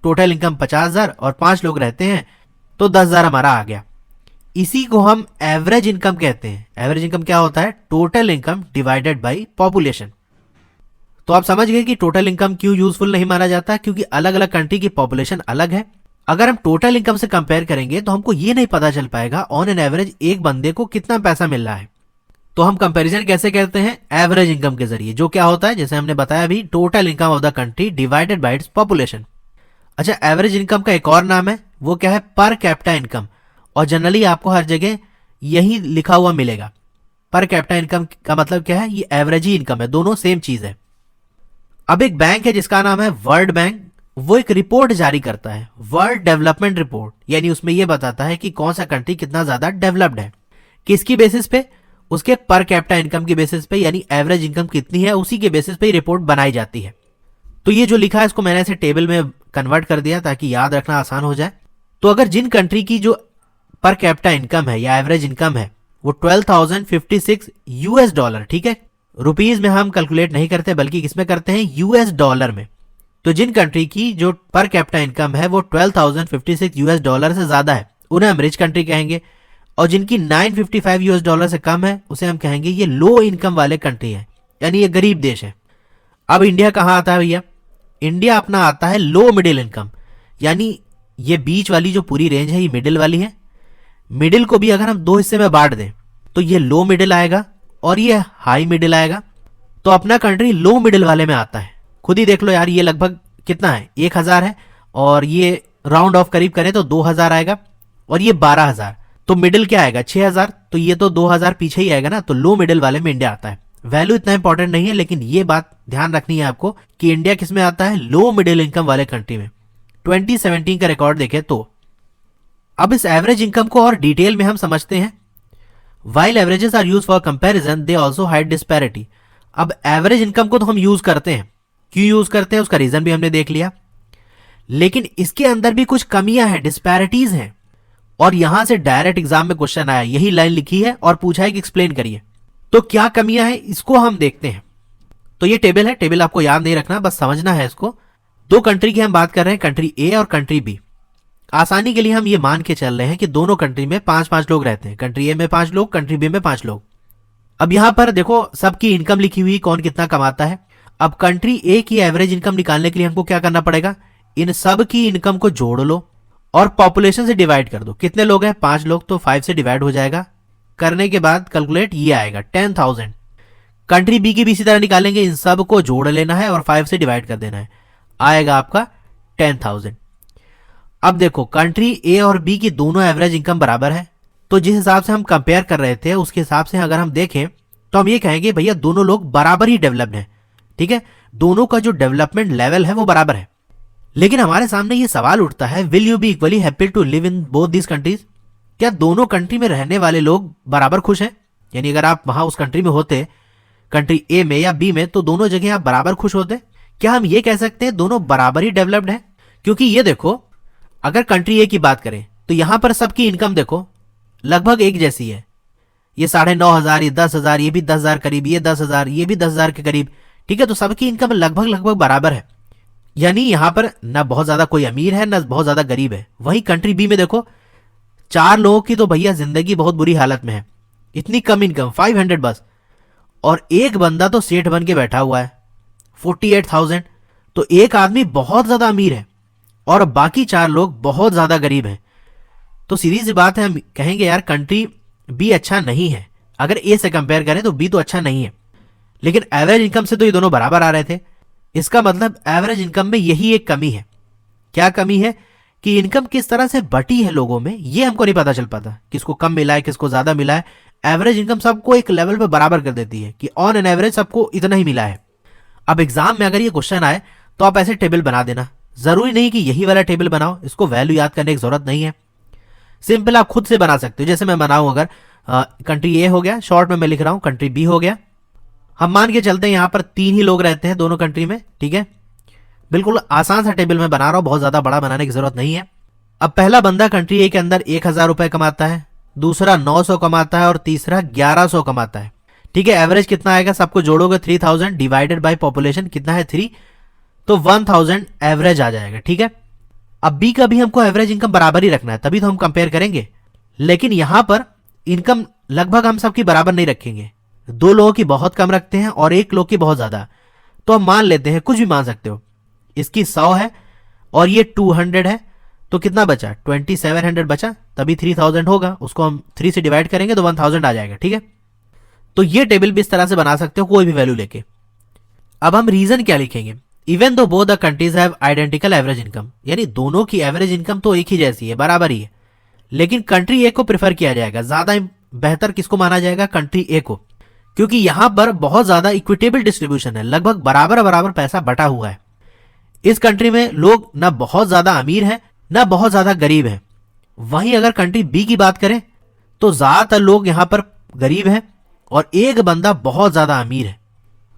टोटल इनकम 50,000 और 5 लोग रहते हैं तो 10,000 हमारा आ गया। इसी को हम एवरेज इनकम कहते हैं। एवरेज इनकम क्या होता है, total income divided by population. तो आप समझ गए कि टोटल इनकम क्यों यूजफुल नहीं माना जाता, क्योंकि अलग अलग कंट्री की पॉपुलेशन अलग है। अगर हम टोटल इनकम से कंपेयर करेंगे तो हमको ये नहीं पता चल पाएगा ऑन एन एवरेज एक बंदे को कितना पैसा मिल रहा है। तो हम कंपैरिजन कैसे करते हैं, एवरेज इनकम के जरिए, जो क्या होता है जैसे हमने बताया अभी, total income of the country divided by its population. अच्छा, एवरेज इनकम का एक और नाम है, वो क्या है, पर कैपिटा इनकम, और जनरली आपको हर जगह यही लिखा हुआ मिलेगा। पर कैपिटा इनकम का मतलब क्या है, ये एवरेज ही इनकम है, दोनों सेम चीज है। अब एक बैंक है जिसका नाम है वर्ल्ड बैंक, वो एक रिपोर्ट जारी करता है, वर्ल्ड डेवलपमेंट रिपोर्ट, यानी उसमें यह बताता है कि कौन सा कंट्री कितना ज्यादा डेवलप्ड है। किसकी बेसिस पे, उसके पर कैपिटा इनकम की बेसिस पे, यानी एवरेज इनकम कितनी है उसी के बेसिस पे रिपोर्ट बनाई जाती है। तो ये जो लिखा है इसको मैंने ऐसे टेबल में कन्वर्ट कर दिया ताकि याद रखना आसान हो जाए। तो अगर जिन कंट्री की जो पर कैपिटा इनकम है या एवरेज इनकम है वो 12,056 यूएस डॉलर, ठीक है, रुपीज में हम कैलकुलेट नहीं करते बल्कि किसमें करते हैं, यूएस डॉलर में। तो जिन कंट्री की जो पर कैपिटा इनकम है वो 12,056 यूएस डॉलर से ज्यादा है उन्हें हम रिच कंट्री कहेंगे, और जिनकी 955 यूएस डॉलर से कम है उसे हम कहेंगे ये लो इनकम वाले कंट्री है, यानी ये गरीब देश है। अब इंडिया कहाँ आता है भैया, इंडिया अपना आता है लो मिडिल इनकम, यानी ये बीच वाली जो पूरी रेंज है ये मिडिल वाली है। मिडिल को भी अगर हम 2 हिस्से में बांट दें तो ये लो मिडिल आएगा और ये हाई मिडिल आएगा। तो अपना कंट्री लो मिडिल वाले में आता है। खुद ही देख लो यार, ये लगभग कितना है, 1,000 है, और ये राउंड ऑफ करीब करें तो 2,000 आएगा, और ये 12,000, तो मिडिल क्या आएगा 6,000, तो ये तो 2,000 पीछे ही आएगा ना। तो लो मिडिल वाले में इंडिया आता है। वैल्यू इतना इंपॉर्टेंट नहीं है, लेकिन ये बात ध्यान रखनी है आपको कि इंडिया किस में आता है, लो मिडिल इनकम वाले कंट्री में। 2017 का रिकॉर्ड देखें तो। अब इस एवरेज इनकम को और डिटेल में हम समझते हैं। While averages are use for comparison they also hide disparity. अब एवरेज इनकम को तो हम यूज करते हैं, क्यों यूज करते हैं उसका रीजन भी हमने देख लिया, लेकिन इसके अंदर भी कुछ कमियां हैं, डिस्पैरिटीज हैं, और यहां से डायरेक्ट एग्जाम में क्वेश्चन आया, यही लाइन लिखी है और पूछा है कि एक्सप्लेन करिए। तो क्या कमियां हैं इसको हम देखते हैं। तो ये टेबल है, टेबल आपको याद नहीं रखना, बस समझना है इसको। 2 कंट्री की हम बात कर रहे हैं, कंट्री ए और कंट्री बी। आसानी के लिए हम ये मान के चल रहे हैं कि दोनों कंट्री में 5-5 लोग रहते हैं, कंट्री ए में 5 लोग, कंट्री बी में 5 लोग। अब यहां पर देखो सबकी इनकम लिखी हुई, कौन कितना कमाता है। अब कंट्री ए की एवरेज इनकम निकालने के लिए हमको क्या करना पड़ेगा, इन सब की इनकम को जोड़ लो और पॉपुलेशन से डिवाइड कर दो। कितने लोग हैं, 5 लोग, तो 5 से डिवाइड हो जाएगा। करने के बाद कैलकुलेट ये आएगा 10,000। कंट्री बी की भी इसी तरह निकालेंगे, इन सब को जोड़ लेना है और 5 से डिवाइड कर देना है, आएगा आपका 10,000। अब देखो कंट्री ए और बी की दोनों एवरेज इनकम बराबर है, तो जिस हिसाब से हम कंपेयर कर रहे थे उसके हिसाब से अगर हम देखें तो हम ये कहेंगे भैया दोनों लोग बराबर ही डेवलप्ड हैं, ठीक है, दोनों का जो डेवलपमेंट लेवल है वो बराबर है। लेकिन हमारे सामने ये सवाल उठता है, will you be equally happy to live in both these countries. क्या दोनों कंट्री में रहने वाले लोग बराबर खुश हैं, यानी अगर आप वहां उस कंट्री में होते, कंट्री ए में या बी में, तो दोनों जगह आप बराबर खुश होते। क्या हम ये कह सकते हैं दोनों बराबर ही डेवलप्ड हैं? क्योंकि ये देखो अगर कंट्री ए की बात करें तो यहां पर सबकी इनकम देखो लगभग एक जैसी है, ये 9,500, ये 10,000, ये भी 10,000 करीब, ये 10,000, ये भी 10,000 के करीब, ठीक है, तो सबकी इनकम लगभग बराबर है, यानी यहां पर ना बहुत ज्यादा कोई अमीर है ना बहुत ज्यादा गरीब है। वहीं कंट्री बी में देखो 4 लोगों की तो भैया जिंदगी बहुत बुरी हालत में है, इतनी कम इनकम 500 बस, और एक बंदा तो सेठ बन के बैठा हुआ है 48,000, तो एक आदमी बहुत ज्यादा अमीर है और बाकी 4 लोग बहुत ज्यादा गरीब हैं। तो सीधी सी बात है, हम कहेंगे यार कंट्री बी अच्छा नहीं है। अगर ए से कंपेयर करें तो बी तो अच्छा नहीं है, लेकिन एवरेज इनकम से तो ये दोनों बराबर आ रहे थे। इसका मतलब एवरेज इनकम में यही एक कमी है। क्या कमी है? कि इनकम किस तरह से बटी है लोगों में, ये हमको नहीं पता चल पाता, किसको कम मिला है किसको ज्यादा मिला है। एवरेज इनकम सबको एक लेवल पे बराबर कर देती है कि ऑन एन एवरेज सबको इतना ही मिला है। अब एग्जाम में अगर ये क्वेश्चन आए तो आप ऐसे टेबल बना देना, जरूरी नहीं कि यही वाला टेबल बनाओ, इसको वैल्यू याद करने की जरूरत नहीं है। सिंपल आप खुद से बना सकते हो। जैसे मैं बनाऊं, अगर कंट्री ए हो गया, शॉर्ट में मैं लिख रहा हूं कंट्री बी हो गया। हम मान के चलते हैं यहाँ पर 3 ही लोग रहते हैं दोनों कंट्री में, ठीक है। बिल्कुल आसान सा टेबल में बना रहा हूं, बहुत ज्यादा बड़ा बनाने की जरूरत नहीं है। अब पहला बंदा कंट्री ए के अंदर 1000 रुपए कमाता है, दूसरा 900 कमाता है और तीसरा 1100 कमाता है, ठीक है। एवरेज कितना आएगा? सबको जोड़ोगे 3000 डिवाइडेड बाय पॉपुलेशन कितना है 3, तो 1000 एवरेज आ जाएगा, ठीक है। अब बी का भी हमको एवरेज इनकम बराबर ही रखना है, तभी तो हम कंपेयर करेंगे। लेकिन यहां पर इनकम लगभग हम सबकी बराबर नहीं रखेंगे, 2 लोगों की बहुत कम रखते हैं और 1 लोग की बहुत ज्यादा। तो हम मान लेते हैं, कुछ भी मान सकते हो, इसकी 100 है और ये 200 है, तो कितना बचा? 2700 बचा, तभी 3000 होगा। उसको हम 3 से डिवाइड करेंगे तो 1000 आ जाएगा, ठीक है। तो ये टेबल भी इस तरह से बना सकते हो कोई भी वैल्यू लेके। अब हम रीजन क्या लिखेंगे? Even though both the countries have identical average income, यानी दोनों की एवरेज इनकम तो एक ही जैसी है, बराबर ही है, लेकिन कंट्री ए को प्रेफर किया जाएगा। ज्यादा बेहतर किसको माना जाएगा? कंट्री ए को, क्योंकि यहां पर बहुत ज्यादा इक्विटेबल डिस्ट्रीब्यूशन है, लगभग बराबर बराबर पैसा बटा हुआ है। इस कंट्री में लोग ना बहुत ज्यादा अमीर है ना बहुत ज्यादा गरीब है। वहीं अगर कंट्री बी की बात करें तो ज्यादातर लोग यहां पर गरीब हैं और एक बंदा बहुत ज्यादा अमीर है।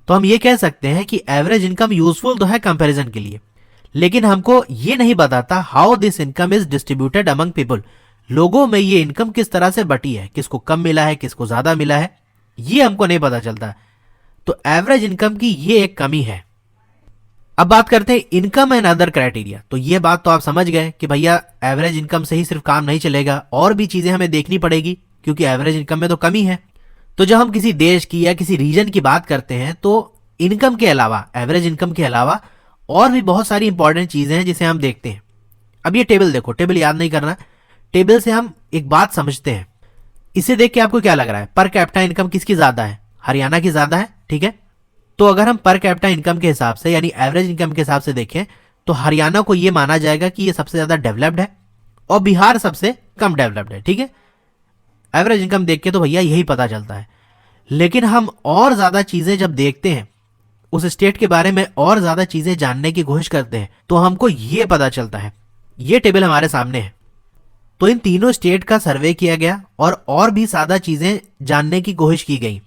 तो हम ये कह सकते हैं कि एवरेज इनकम यूजफुल तो है कंपैरिजन के लिए, लेकिन हमको ये नहीं बताता how this income is distributed among people. लोगों में ये इनकम किस तरह से बटी है, किसको कम मिला है किसको ज्यादा मिला है, ये हमको नहीं पता चलता। तो एवरेज इनकम की ये एक कमी है। अब बात करते हैं इनकम एंड अदर क्राइटेरिया। तो ये बात तो आप समझ गए कि भैया एवरेज इनकम से ही सिर्फ काम नहीं चलेगा, और भी चीजें हमें देखनी पड़ेगी, क्योंकि एवरेज इनकम में तो कमी है। तो जब हम किसी देश की या किसी रीजन की बात करते हैं तो इनकम के अलावा, एवरेज इनकम के अलावा और भी बहुत सारी इंपॉर्टेंट चीजें हैं जिसे हम देखते हैं। अब ये टेबल देखो, टेबल याद नहीं करना, टेबल से हम एक बात समझते हैं। इसे देख के आपको क्या लग रहा है? पर कैपिटा इनकम किसकी ज्यादा है? हरियाणा की ज्यादा है, ठीक है। तो अगर हम पर कैपिटा इनकम के हिसाब से यानी एवरेज इनकम के हिसाब से देखें तो हरियाणा को यह माना जाएगा कि ये सबसे ज्यादा डेवलप्ड है और बिहार सबसे कम डेवलप्ड है, ठीक है। एवरेज इनकम देख के तो भैया यही पता चलता है। लेकिन हम और ज्यादा चीजें जब देखते हैं, उस स्टेट के बारे में और ज्यादा चीजें जानने की कोशिश करते हैं, तो हमको ये पता चलता है। ये टेबल हमारे सामने है। तो इन तीनों स्टेट का सर्वे किया गया और भी ज्यादा चीजें जानने की कोशिश की गई,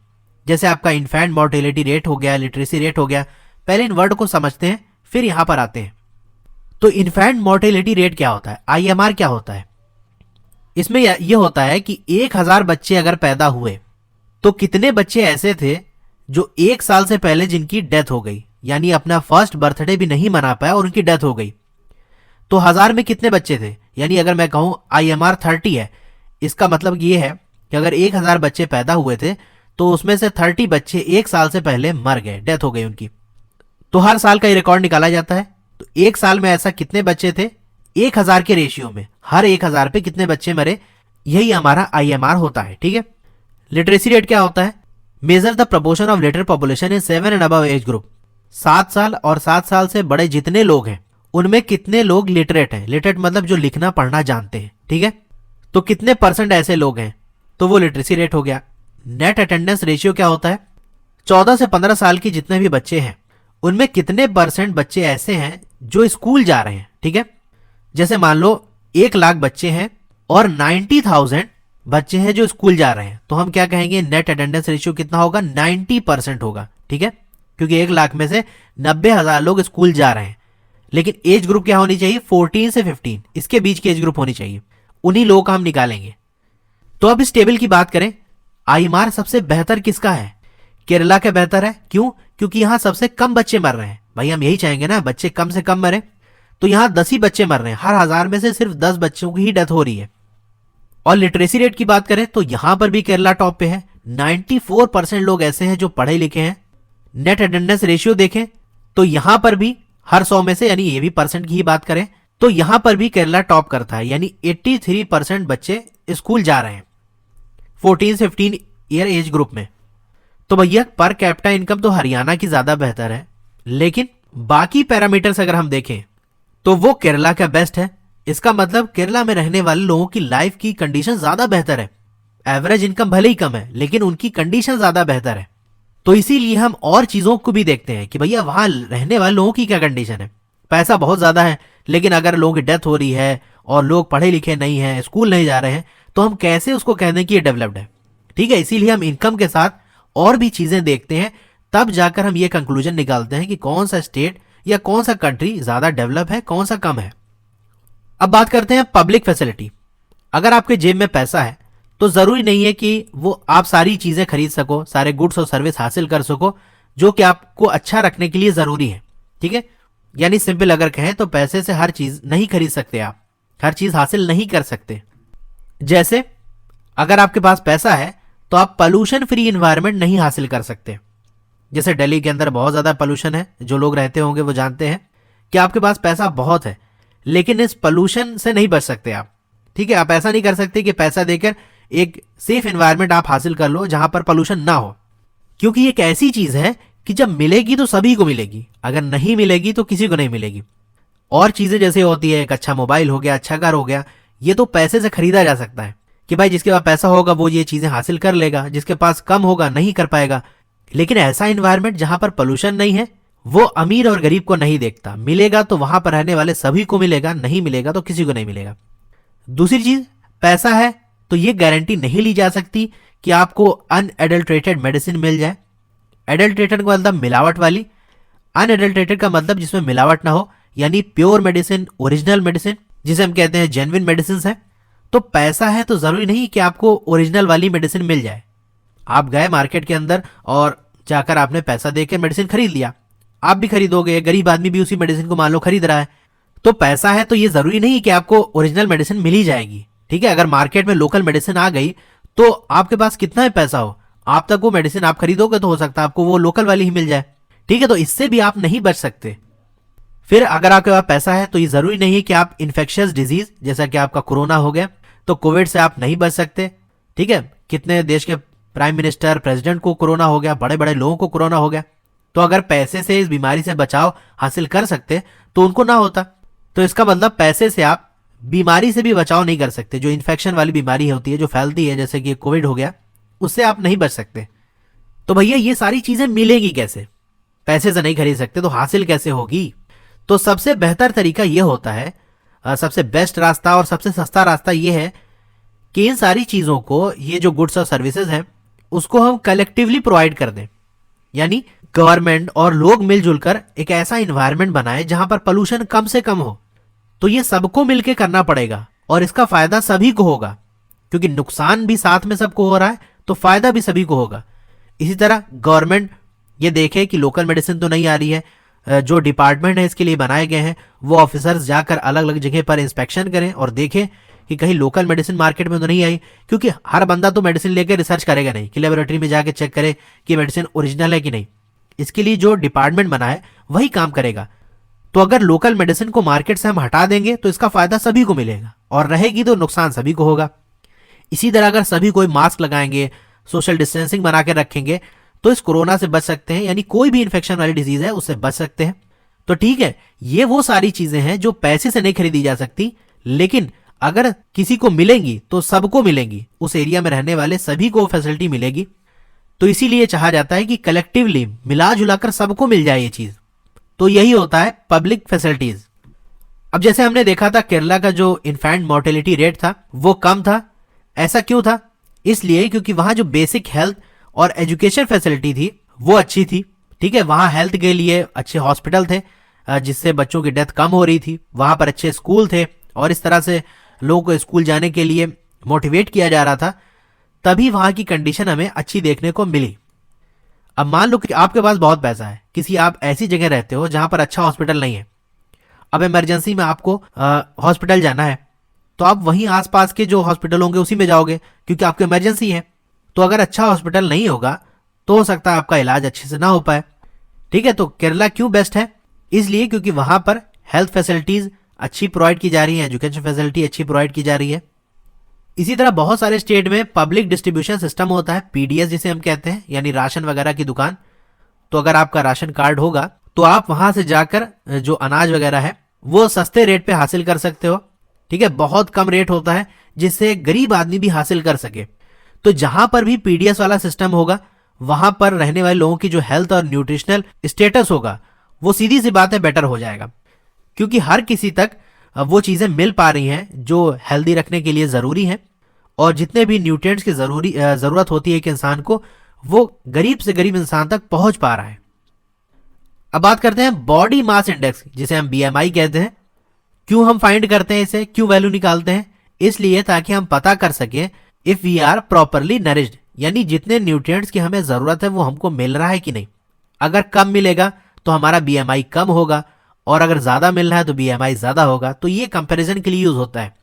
जैसे आपका इन्फेंट मोर्टेलिटी रेट हो गया, लिटरेसी रेट हो गया। पहले इन वर्ड को समझते हैं, फिर यहां पर आते हैं। तो इन्फेंट मोर्टेलिटी रेट क्या होता है? IMR क्या होता है? इसमें यह होता है कि 1000 बच्चे अगर पैदा हुए तो कितने बच्चे ऐसे थे जो 1 साल से पहले जिनकी डेथ हो गई, यानी अपना फर्स्ट बर्थडे भी नहीं मना पाया और उनकी डेथ हो गई। तो 1000 में कितने बच्चे थे? यानी अगर मैं कहूं IMR 30 है, इसका मतलब ये है कि अगर 1000 बच्चे पैदा हुए थे तो उसमें से 30 बच्चे 1 साल से पहले मर गए, डेथ हो गई उनकी। तो हर साल का ये रिकॉर्ड निकाला जाता है। तो 1 साल में ऐसा कितने बच्चे थे? 1000 के रेशियो में हर 1000 पे कितने बच्चे मरे, यही हमारा IMR होता है, ठीक है। लिटरेसी रेट क्या होता है? Measure the proportion of literate population in 7 and above age group. 7 साल और 7 साल से बड़े जितने लोग हैं उनमें कितने लोग लिटरेट हैं। लिटरेट मतलब जो लिखना पढ़ना जानते हैं, ठीक है। तो कितने % ऐसे लोग हैं, तो वो लिटरेसी रेट हो गया। नेट अटेंडेंस रेशियो क्या होता है? 14 से 15 साल की जितने भी बच्चे हैं उनमें कितने % बच्चे ऐसे हैं जो स्कूल जा रहे हैं, ठीक है। जैसे मान लो 1 लाख बच्चे हैं और 90,000 बच्चे हैं जो स्कूल जा रहे हैं, तो हम क्या कहेंगे? नेट अटेंडेंस रेशियो कितना होगा? 90% होगा, ठीक है, क्योंकि 1 लाख में से 90,000 लोग स्कूल जा रहे हैं। लेकिन एज ग्रुप क्या होनी चाहिए? 14 से 15, इसके बीच की एज ग्रुप होनी चाहिए। उन्हीं लोगों का हम निकालेंगे। तो अब इस टेबल की बात करें, IMR सबसे बेहतर किसका है? केरला का बेहतर है। क्यों? क्योंकि यहां सबसे कम बच्चे मर रहे हैं। भाई हम यही चाहेंगे ना, बच्चे कम से कम मरे। तो यहां 10 ही बच्चे मर रहे हैं, हर 1000 में से सिर्फ 10 बच्चों की ही डेथ हो रही है। और लिटरेसी रेट की बात करें तो यहां पर भी केरला टॉप पे है। 94% लोग ऐसे हैं जो पढ़े लिखे हैं। नेट अटेंडेंस रेशियो देखें तो यहां पर भी हर 100 में से, यानी ये भी परसेंट की ही बात करें, तो यहां पर भी केरला टॉप करता है, यानी 83% बच्चे स्कूल जा रहे हैं 14 से 15 ईयर एज ग्रुप में। तो भैया पर कैपिटा इनकम तो हरियाणा की ज्यादा बेहतर है, लेकिन बाकी पैरामीटर्स अगर हम देखें तो वो केरला का बेस्ट है। इसका मतलब केरला में रहने वाले लोगों की लाइफ की कंडीशन ज्यादा बेहतर है। एवरेज इनकम भले ही कम है, लेकिन उनकी कंडीशन ज्यादा बेहतर है। तो इसीलिए हम और चीजों को भी देखते हैं कि भैया वहां रहने वाले लोगों की क्या कंडीशन है। पैसा बहुत ज्यादा है, लेकिन अगर लोगों की डेथ हो रही है और लोग पढ़े लिखे नहीं है, स्कूल नहीं जा रहे हैं, तो हम कैसे उसको कह दें कि ये डेवलप्ड है। ठीक है, इसीलिए हम इनकम के साथ और भी चीजें देखते हैं, तब जाकर हम ये कंक्लूजन निकालते हैं कि कौन सा स्टेट या कौन सा कंट्री ज्यादा डेवलप है, कौन सा कम है। अब बात करते हैं पब्लिक फैसिलिटी। अगर आपके जेब में पैसा है तो जरूरी नहीं है कि वो आप सारी चीजें खरीद सको, सारे गुड्स और सर्विस हासिल कर सको जो कि आपको अच्छा रखने के लिए जरूरी है। ठीक है, यानी सिंपल अगर कहें तो पैसे से हर चीज नहीं खरीद सकते, आप हर चीज हासिल नहीं कर सकते। जैसे अगर आपके पास पैसा है तो आप पोल्यूशन फ्री इन्वायरमेंट नहीं हासिल कर सकते। जैसे दिल्ली के अंदर बहुत ज्यादा पोल्यूशन है, जो लोग रहते होंगे वो जानते हैं कि आपके पास पैसा बहुत है, लेकिन इस पोल्यूशन से नहीं बच सकते आप। ठीक है, आप ऐसा नहीं कर सकते कि पैसा देकर एक सेफ एनवायरनमेंट आप हासिल कर लो जहां पर पोल्यूशन ना हो, क्योंकि एक ऐसी चीज है कि जब मिलेगी तो सभी को मिलेगी, अगर नहीं मिलेगी तो किसी को नहीं मिलेगी। और चीजें जैसे होती है, एक अच्छा मोबाइल हो गया, अच्छा घर हो गया, ये तो पैसे से खरीदा जा सकता है कि भाई जिसके पास पैसा होगा वो ये चीजें हासिल कर लेगा, जिसके पास कम होगा नहीं कर पाएगा। लेकिन ऐसा एनवायरनमेंट जहां पर पोल्यूशन नहीं है, वो अमीर और गरीब को नहीं देखता। मिलेगा तो वहां पर रहने वाले सभी को मिलेगा, नहीं मिलेगा तो किसी को नहीं मिलेगा। दूसरी चीज, पैसा है तो ये गारंटी नहीं ली जा सकती कि आपको अनएडल्ट्रेटेड मेडिसिन मिल जाए। एडल्ट्रेटेड का मतलब मिलावट वाली, अनएडल्ट्रेटेड का मतलब जिसमें मिलावट ना हो, यानी प्योर मेडिसिन, ओरिजिनल मेडिसिन, जिसे हम कहते हैं जेन्युइन मेडिसिन है। तो पैसा है तो जरूरी नहीं कि आपको ओरिजिनल वाली मेडिसिन मिल जाए। आप गए मार्केट के अंदर और जाकर आपने पैसा देकर मेडिसिन खरीद लिया, आप भी खरीदोगे, गरीब आदमी भी उसी मेडिसिन को मान लो खरीद रहा है। तो पैसा है तो ये जरूरी नहीं कि आपको ओरिजिनल मेडिसिन मिल ही जाएगी। ठीक है, अगर मार्केट में लोकल मेडिसिन आ गई तो आपके पास कितना ही पैसा हो, आप तक वो मेडिसिन आप खरीदोगे तो हो सकता है आपको वो लोकल वाली ही मिल जाए। ठीक है, तो इससे भी आप नहीं बच सकते। फिर अगर आपके पास पैसा है तो ये जरूरी नहीं है कि आप इन्फेक्शियस डिजीज, जैसा कि आपका कोरोना हो गया, तो कोविड से आप नहीं बच सकते। ठीक है, कितने देश के प्राइम मिनिस्टर, प्रेसिडेंट को कोरोना हो गया, बड़े बड़े लोगों को कोरोना हो गया। तो अगर पैसे से इस बीमारी से बचाव हासिल कर सकते तो उनको ना होता। तो इसका मतलब पैसे से आप बीमारी से भी बचाव नहीं कर सकते। जो इन्फेक्शन वाली बीमारी होती है, जो फैलती है, जैसे कि कोविड हो गया, उससे आप नहीं बच सकते। तो भैया ये सारी चीजें मिलेंगी कैसे? पैसे से नहीं खरीद सकते तो हासिल कैसे होगी? तो सबसे बेहतर तरीका यह होता है, सबसे बेस्ट रास्ता और सबसे सस्ता रास्ता यह है कि इन सारी चीजों को, ये जो गुड्स और सर्विसेज हैं, उसको हम कलेक्टिवली प्रोवाइड कर दें। यानी गवर्नमेंट और लोग मिलजुल कर एक ऐसा इन्वायरमेंट बनाए जहां पर पोल्यूशन कम से कम हो। तो ये सबको मिलकर करना पड़ेगा और इसका फायदा सभी को होगा, क्योंकि नुकसान भी साथ में सबको हो रहा है तो फायदा भी सभी को होगा। इसी तरह गवर्नमेंट ये देखे कि लोकल मेडिसिन तो नहीं आ रही है, जो डिपार्टमेंट है इसके लिए बनाए गए हैं वो ऑफिसर्स जाकर अलग अलग जगह पर इंस्पेक्शन करें और देखें कि कहीं लोकल मेडिसिन मार्केट में तो नहीं आई। क्योंकि हर बंदा तो मेडिसिन लेकर रिसर्च करेगा नहीं कि लेबोरेटरी में जाके चेक करे कि मेडिसिन ओरिजिनल है कि नहीं। इसके लिए जो डिपार्टमेंट बना है वही काम करेगा। तो अगर लोकल मेडिसिन को मार्केट से हम हटा देंगे तो इसका फायदा सभी को मिलेगा, और रहेगी तो नुकसान सभी को होगा। इसी तरह अगर सभी कोई मास्क लगाएंगे, सोशल डिस्टेंसिंग बना के रखेंगे, तो इस कोरोना से बच सकते हैं, यानी कोई भी इन्फेक्शन वाली डिजीज है उससे बच सकते हैं। तो ठीक है, ये वो सारी चीजें हैं जो पैसे से नहीं खरीदी जा सकती, लेकिन अगर किसी को मिलेंगी तो सबको मिलेंगी, उस एरिया में रहने वाले सभी को फैसिलिटी मिलेगी। तो इसीलिए चाहा जाता है कि कलेक्टिवली मिला जुलाकर सबको मिल जाए ये चीज। तो यही होता है पब्लिक फैसिलिटीज। अब जैसे हमने देखा था केरला का जो इन्फेंट मोर्टेलिटी रेट था वो कम था। ऐसा क्यों था? इसलिए क्योंकि वहां जो बेसिक हेल्थ और एजुकेशन फैसिलिटी थी वो अच्छी थी। ठीक है, वहां हेल्थ के लिए अच्छे हॉस्पिटल थे जिससे बच्चों की डेथ कम हो रही थी, वहां पर अच्छे स्कूल थे और इस तरह से लोगों को स्कूल जाने के लिए मोटिवेट किया जा रहा था। तभी वहां की कंडीशन हमें अच्छी देखने को मिली। अब मान लो कि आपके पास बहुत पैसा है, किसी आप ऐसी जगह रहते हो जहां पर अच्छा हॉस्पिटल नहीं है। अब इमरजेंसी में आपको हॉस्पिटल जाना है तो आप वहीं आसपास के जो हॉस्पिटल होंगे उसी में जाओगे, क्योंकि आपको इमरजेंसी है। तो अगर अच्छा हॉस्पिटल नहीं होगा तो हो सकता है आपका इलाज अच्छे से ना हो पाए। ठीक है, तो केरला क्यों बेस्ट है? इसलिए क्योंकि वहां पर हेल्थ फैसिलिटीज अच्छी प्रोवाइड की जा रही है, एजुकेशन फैसिलिटी अच्छी प्रोवाइड की जा रही है। इसी तरह बहुत सारे स्टेट में पब्लिक डिस्ट्रीब्यूशन सिस्टम होता है, पीडीएस जिसे हम कहते हैं, यानी राशन वगैरह की दुकान। तो अगर आपका राशन कार्ड होगा तो आप वहां से जाकर जो अनाज वगैरह है वो सस्ते रेट पे हासिल कर सकते हो। ठीक है, बहुत कम रेट होता है जिससे गरीब आदमी भी हासिल कर सके। तो जहां पर भी पीडीएस वाला सिस्टम होगा वहां पर रहने वाले लोगों की जो हेल्थ और न्यूट्रिशनल स्टेटस होगा वो सीधी सी बात है बेटर हो जाएगा, क्योंकि हर किसी तक वो चीजें मिल पा रही हैं जो हेल्दी रखने के लिए जरूरी हैं, और जितने भी न्यूट्रिएंट्स की जरूरत होती है एक इंसान को, वो गरीब से गरीब इंसान तक पहुंच पा रहा है। अब बात करते हैं बॉडी मास इंडेक्स, जिसे हम बीएमआई कहते हैं। क्यों हम फाइंड करते हैं इसे, क्यों वैल्यू निकालते हैं? इसलिए ताकि हम पता कर सकें if we are properly nourished, यानी जितने न्यूट्रिएंट्स की हमें जरूरत है वो हमको मिल रहा है कि नहीं। अगर कम मिलेगा तो हमारा बीएमआई कम होगा, और अगर ज्यादा मिल रहा है तो बीएमआई ज्यादा होगा। तो ये कंपैरिजन के लिए यूज होता है।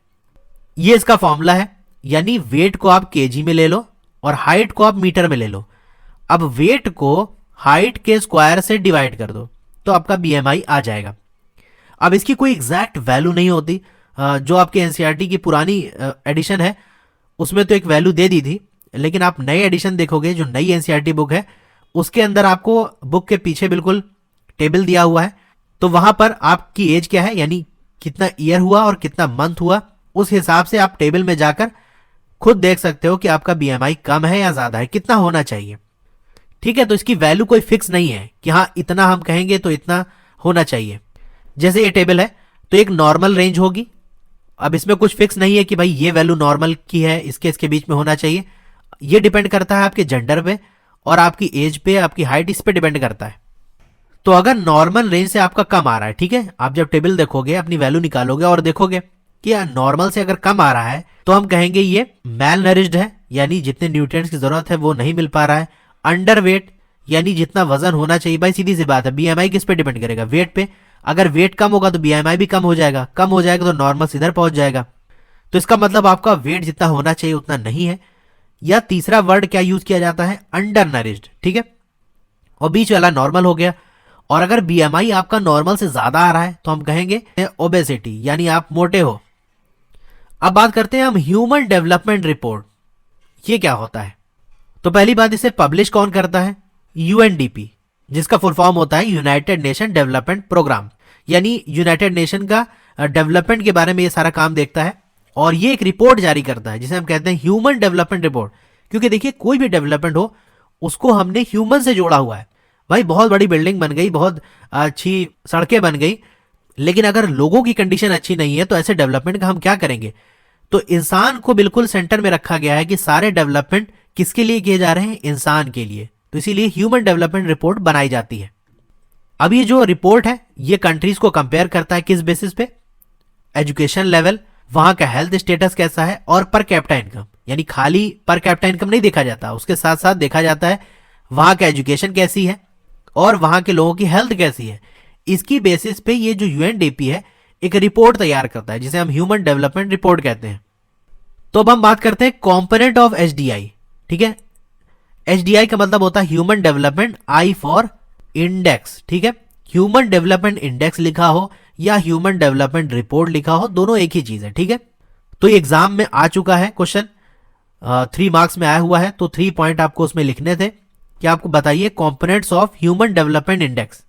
ये इसका फॉर्मूला है, यानी वेट को आप केजी में ले लो और हाइट को आप मीटर में ले लो। अब वेट को हाइट के स्क्वायर से डिवाइड कर दो तो आपका बीएमआई आ जाएगा। अब इसकी कोई एग्जैक्ट वैल्यू नहीं होती, जो आपके एनसीईआरटी की पुरानी एडिशन है उसमें तो एक वैल्यू दे दी थी, लेकिन आप नई एडिशन देखोगे, जो नई एनसीईआरटी बुक है उसके अंदर आपको बुक के पीछे बिल्कुल टेबल दिया हुआ है। तो वहां पर आपकी एज क्या है, यानी कितना ईयर हुआ और कितना मंथ हुआ, उस हिसाब से आप टेबल में जाकर खुद देख सकते हो कि आपका बीएमआई कम है या ज्यादा है, कितना होना चाहिए। ठीक है, तो इसकी वैल्यू कोई फिक्स नहीं है कि हाँ इतना हम कहेंगे तो इतना होना चाहिए। जैसे ये टेबल है तो एक नॉर्मल रेंज होगी। अब इसमें कुछ फिक्स नहीं है कि भाई ये वैल्यू नॉर्मल की है, इसके बीच में होना चाहिए। ये डिपेंड करता है आपके जेंडर पे और आपकी एज पे, आपकी हाइट, इस पे डिपेंड करता है। तो अगर नॉर्मल रेंज से आपका कम आ रहा है, ठीक है, आप जब टेबल देखोगे अपनी वैल्यू निकालोगे और देखोगे कि नॉर्मल से अगर कम आ रहा है तो हम कहेंगे ये मैल नरिश्ड है, यानी जितने न्यूट्रिएंट्स की जरूरत है वो नहीं मिल पा रहा है। अंडर वेट, यानी जितना वजन होना चाहिए। भाई सीधी सी बात है, बीएमआई किस पे डिपेंड करेगा? वेट पे। अगर वेट कम होगा तो बीएमआई भी कम हो जाएगा, कम हो जाएगा तो नॉर्मल सीधर पहुंच जाएगा। तो इसका मतलब आपका वेट जितना होना चाहिए उतना नहीं है। या तीसरा वर्ड क्या यूज किया जाता है? Under nourished. ठीक है, और बीच वाला नॉर्मल हो गया। और अगर बीएमआई आपका नॉर्मल से ज्यादा आ रहा है तो हम कहेंगे ओबेसिटी, यानी आप मोटे हो। अब बात करते हैं हम ह्यूमन डेवलपमेंट रिपोर्ट। ये क्या होता है? तो पहली बात, इसे पब्लिश कौन करता है? यूएनडीपी, जिसका फुल फॉर्म होता है यूनाइटेड नेशन डेवलपमेंट प्रोग्राम, यानी यूनाइटेड नेशन का डेवलपमेंट के बारे में ये सारा काम देखता है। और ये एक रिपोर्ट जारी करता है जिसे हम कहते हैं ह्यूमन डेवलपमेंट रिपोर्ट। क्योंकि देखिए, कोई भी डेवलपमेंट हो उसको हमने ह्यूमन से जोड़ा हुआ है। भाई बहुत बड़ी बिल्डिंग बन गई, बहुत अच्छी सड़कें बन गई, लेकिन अगर लोगों की कंडीशन अच्छी नहीं है तो ऐसे डेवलपमेंट का हम क्या करेंगे? तो इंसान को बिल्कुल सेंटर में रखा गया है कि सारे डेवलपमेंट किसके लिए किए जा रहे हैं? इंसान के लिए। तो इसीलिए ह्यूमन डेवलपमेंट रिपोर्ट बनाई जाती है। अब ये जो रिपोर्ट है ये कंट्रीज को कंपेयर करता है किस बेसिस पे? एजुकेशन लेवल, वहां का हेल्थ स्टेटस कैसा है, और पर कैपिटा इनकम। यानी खाली पर कैपिटा इनकम नहीं देखा जाता, उसके साथ साथ देखा जाता है वहां का एजुकेशन कैसी है और वहां के लोगों की हेल्थ कैसी है। इसकी बेसिस पे ये जो यूएनडीपी है एक रिपोर्ट तैयार करता है जिसे हम ह्यूमन डेवलपमेंट रिपोर्ट कहते हैं। तो अब हम बात करते हैं कॉम्पोनेंट ऑफ एचडीआई। ठीक है, एचडीआई का मतलब होता है human development I for index. ठीक है, ह्यूमन डेवलपमेंट इंडेक्स लिखा हो या ह्यूमन डेवलपमेंट रिपोर्ट लिखा हो, दोनों एक ही चीज है। ठीक है, तो ये एग्जाम में आ चुका है क्वेश्चन, 3 मार्क्स में आया हुआ है। तो 3 पॉइंट आपको उसमें लिखने थे कि आपको बताइए components of human development index.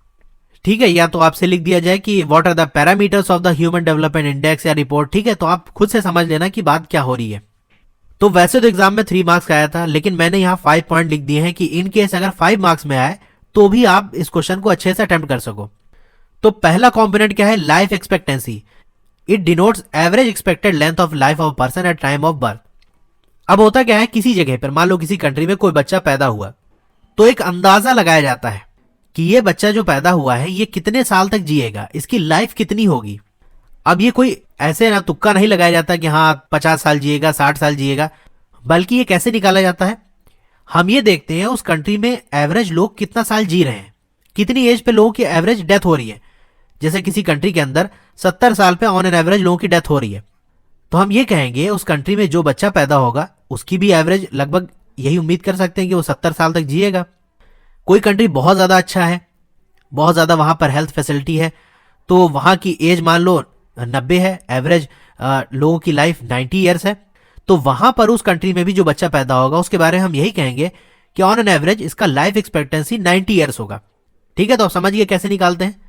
ठीक है, या तो आपसे लिख दिया जाए कि what are the parameters of the human development index या रिपोर्ट। ठीक है, तो आप खुद से समझ लेना कि बात क्या हो रही है। तो वैसे तो एग्जाम में 3 मार्क्स का आया था, लेकिन मैंने यहाँ 5 पॉइंट लिख दिए हैं कि इन केस अगर 5 मार्क्स में आए तो भी आप इस क्वेश्चन को अच्छे से अटेम्प्ट कर सको। तो पहला कॉम्पोनेंट क्या है? Life expectancy. It denotes average expected length of life of person at time of birth. अब होता क्या है, किसी जगह पर मान लो किसी कंट्री में कोई बच्चा पैदा हुआ तो एक अंदाजा लगाया जाता है कि ये बच्चा जो पैदा हुआ है ये कितने साल तक जिएगा, इसकी लाइफ कितनी होगी। अब ये कोई ऐसे ना तुक्का नहीं लगाया जाता कि हाँ 50 साल जिएगा, 60 साल जिएगा, बल्कि ये कैसे निकाला जाता है? हम ये देखते हैं उस कंट्री में एवरेज लोग कितना साल जी रहे हैं, कितनी एज पे लोगों की एवरेज डेथ हो रही है। जैसे किसी कंट्री के अंदर 70 साल पे ऑन एन एवरेज लोगों की डेथ हो रही है, तो हम ये कहेंगे उस कंट्री में जो बच्चा पैदा होगा उसकी भी एवरेज लगभग यही उम्मीद कर सकते हैं कि वो 70 साल तक जिएगा। कोई कंट्री बहुत ज़्यादा अच्छा है, बहुत ज़्यादा वहाँ पर हेल्थ फैसिलिटी है, तो वहाँ की एज मान लो 90 है, एवरेज लोगों की लाइफ 90 ईयर्स है, तो वहां पर उस कंट्री में भी जो बच्चा पैदा होगा उसके बारे में हम यही कहेंगे कि ऑन एन एवरेज इसका लाइफ एक्सपेक्टेंसी 90 ईयर्स होगा। ठीक है, तो आप समझिए कैसे निकालते हैं।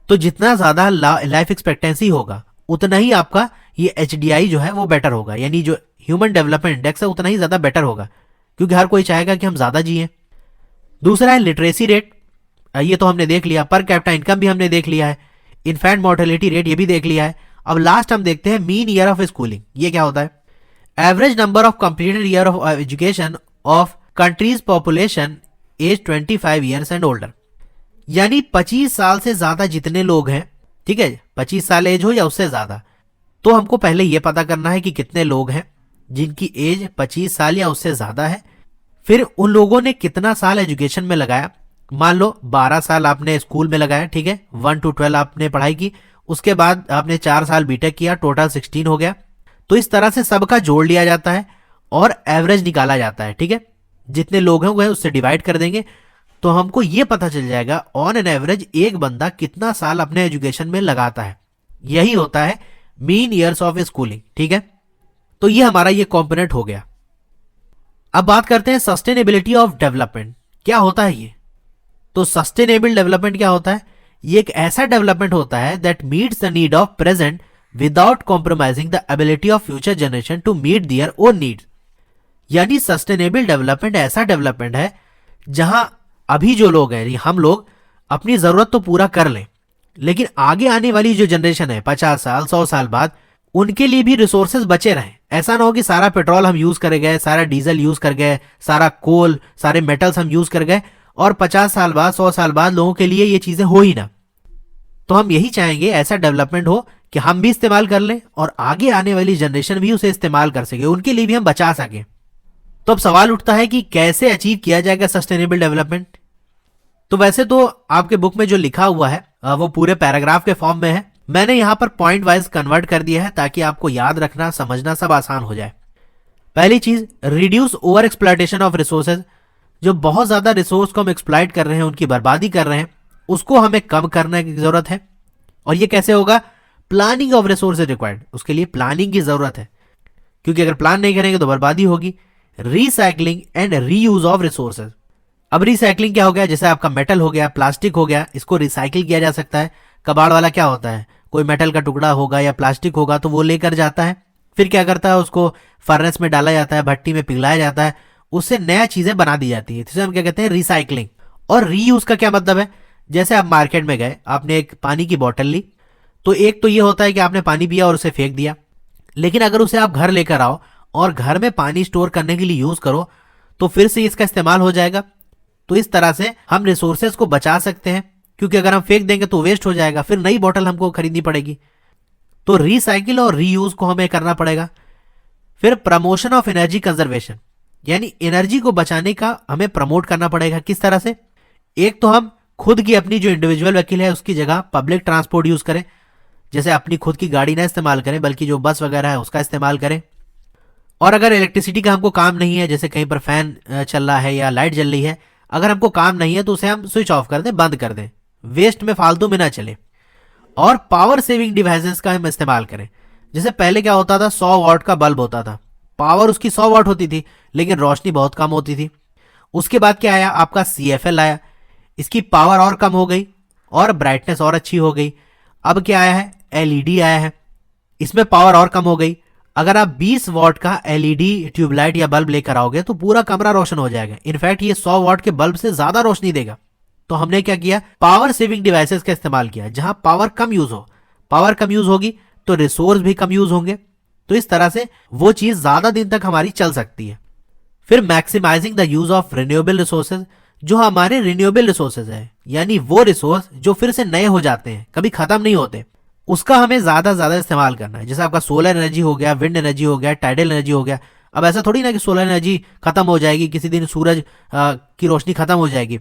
तो जितना ज्यादा लाइफ एक्सपेक्टेंसी होगा उतना ही आपका ये HDI जो है वो बेटर होगा, यानी जो ह्यूमन डेवलपमेंट इंडेक्स है उतना ही ज्यादा बेटर होगा, क्योंकि हर कोई चाहेगा कि हम ज्यादा जिए। दूसरा है लिटरेसी रेट, ये तो हमने देख लिया। पर कैपिटा इनकम भी हमने देख लिया है। इन्फेंट मोर्टेलिटी रेट ये भी देख लिया है। अब लास्ट हम देखते हैं मीन ईयर ऑफ स्कूलिंग। ये क्या होता है? Average number of completed year of education of countries population age 25 years and older, यानी 25 साल से ज्यादा जितने लोग हैं, ठीक है, 25 साल एज हो या उससे ज्यादा, तो हमको पहले यह पता करना है कि कितने लोग हैं जिनकी एज 25 साल या उससे ज्यादा है। फिर उन लोगों ने कितना साल एजुकेशन में लगाया। मान लो 12 साल आपने स्कूल में लगाया, ठीक है, 1 to 12 आपने पढ़ाई की, उसके बाद आपने 4 साल बीटेक किया, टोटल 16 हो गया। तो इस तरह से सबका जोड़ लिया जाता है और एवरेज निकाला जाता है। ठीक है, जितने लोग हैं वह उससे डिवाइड कर देंगे तो हमको यह पता चल जाएगा ऑन एन एवरेज एक बंदा कितना साल अपने एजुकेशन में लगाता है। यही होता है मीन ईयर्स ऑफ स्कूलिंग। ठीक है, तो ये हमारा ये कॉम्पोनेंट हो गया। अब बात करते हैं सस्टेनेबिलिटी ऑफ डेवलपमेंट। क्या होता है ये? तो सस्टेनेबल डेवलपमेंट क्या होता है? ये एक ऐसा डेवलपमेंट होता है that meets the need of present without compromising the ability of future generation to meet their own needs. यानी सस्टेनेबल डेवलपमेंट ऐसा डेवलपमेंट है जहां अभी जो लोग हैं, हम लोग अपनी जरूरत तो पूरा कर लें, लेकिन आगे आने वाली जो जनरेशन है 50 साल 100 साल बाद, उनके लिए भी रिसोर्सेज बचे रहें। ऐसा ना हो कि सारा पेट्रोल हम यूज कर गए, सारा डीजल यूज कर गए, सारा कोल, सारे मेटल्स हम यूज कर गए और 50 साल बाद 100 साल बाद लोगों के लिए ये चीजें हो ही ना। तो हम यही चाहेंगे ऐसा डेवलपमेंट हो कि हम भी इस्तेमाल कर लें और आगे आने वाली जनरेशन भी उसे इस्तेमाल कर सके, उनके लिए भी हम बचा सकें। तो अब सवाल उठता है कि कैसे अचीव किया जाएगा सस्टेनेबल डेवलपमेंट। तो वैसे तो आपके बुक में जो लिखा हुआ है वो पूरे पैराग्राफ के फॉर्म में है। मैंने यहां पर पॉइंट वाइज कन्वर्ट कर दिया है ताकि आपको याद रखना समझना सब आसान हो जाए। पहली चीज, reduce over exploitation of resources. जो बहुत ज्यादा रिसोर्स को हम एक्सप्लॉइट कर रहे हैं, उनकी बर्बादी कर रहे हैं, उसको हमें कम करने की जरूरत है। और ये कैसे होगा? Planning of resources required. उसके लिए प्लानिंग की जरूरत है, क्योंकि अगर प्लान नहीं करेंगे तो बर्बादी होगी। Recycling and reuse of resources. अब रिसाइकलिंग क्या हो गया? जैसे आपका मेटल हो गया, प्लास्टिक हो गया, इसको रिसाइकिल किया जा सकता है। कबाड़ वाला क्या होता है, कोई मेटल का टुकड़ा होगा या प्लास्टिक होगा तो वो लेकर जाता है, फिर क्या करता है, उसको फर्नेस में डाला जाता है, भट्टी में पिघलाया जाता है, उससे नया चीजें बना दी जाती है। जिसे हम क्या कहते हैं? रिसाइकलिंग। और रीयूज का क्या मतलब है? जैसे आप मार्केट में गए, आपने एक पानी की बोतल ली, तो एक तो ये होता है कि आपने पानी पिया और उसे फेंक दिया, लेकिन अगर उसे आप घर लेकर आओ और घर में पानी स्टोर करने के लिए यूज करो तो फिर से इसका इस्तेमाल हो जाएगा। तो इस तरह से हम रिसोर्सेज को बचा सकते हैं, क्योंकि अगर हम फेंक देंगे तो वेस्ट हो जाएगा, फिर नई बोतल हमको खरीदनी पड़ेगी। तो रिसाइकिल और रीयूज को हमें करना पड़ेगा। फिर प्रमोशन ऑफ एनर्जी कंजर्वेशन, यानी एनर्जी को बचाने का हमें प्रमोट करना पड़ेगा। किस तरह से? एक तो हम खुद की अपनी जो इंडिविजुअल व्हीकल है उसकी जगह पब्लिक ट्रांसपोर्ट यूज करें, जैसे अपनी खुद की गाड़ी ना इस्तेमाल करें बल्कि जो बस वगैरह है उसका इस्तेमाल करें। और अगर इलेक्ट्रिसिटी का हमको काम नहीं है, जैसे कहीं पर फैन चल रहा है या लाइट जल रही है, अगर हमको काम नहीं है तो उसे हम स्विच ऑफ कर दें, बंद कर दें, वेस्ट में फालतू में ना चले। और पावर सेविंग डिवाइसेस का हम इस्तेमाल करें। जैसे पहले क्या होता था, 100 वाट का बल्ब होता था, पावर उसकी 100 वाट होती थी लेकिन रोशनी बहुत कम होती थी। उसके बाद क्या आया? आपका CFL आया, इसकी पावर और कम हो गई और ब्राइटनेस और अच्छी हो गई। अब क्या आया है? LED आया है, इसमें पावर और कम हो गई। अगर आप 20 वाट का LED ट्यूबलाइट या बल्ब लेकर आओगे तो पूरा कमरा रोशन हो जाएगा। इनफैक्ट ये 100 वाट के बल्ब से ज्यादा रोशनी देगा। तो हमने क्या किया? पावर सेविंग डिवाइसेस का इस्तेमाल किया, जहां पावर कम यूज हो। पावर कम यूज होगी तो रिसोर्स भी कम यूज होंगे, तो इस तरह से वो चीज ज्यादा दिन तक हमारी चल सकती है। फिर maximising the use of renewable resources. जो हमारे रिन्यूएबल रिसोर्सेज है, यानी वो रिसोर्स जो फिर से नए हो जाते हैं, कभी खत्म नहीं होते, उसका हमें ज्यादा ज्यादा इस्तेमाल करना है। जैसे आपका सोलर एनर्जी हो गया, विंड एनर्जी हो गया, टाइडल एनर्जी हो गया। अब ऐसा थोड़ी ना कि सोलर एनर्जी खत्म हो जाएगी, किसी दिन सूरज की रोशनी खत्म हो जाएगी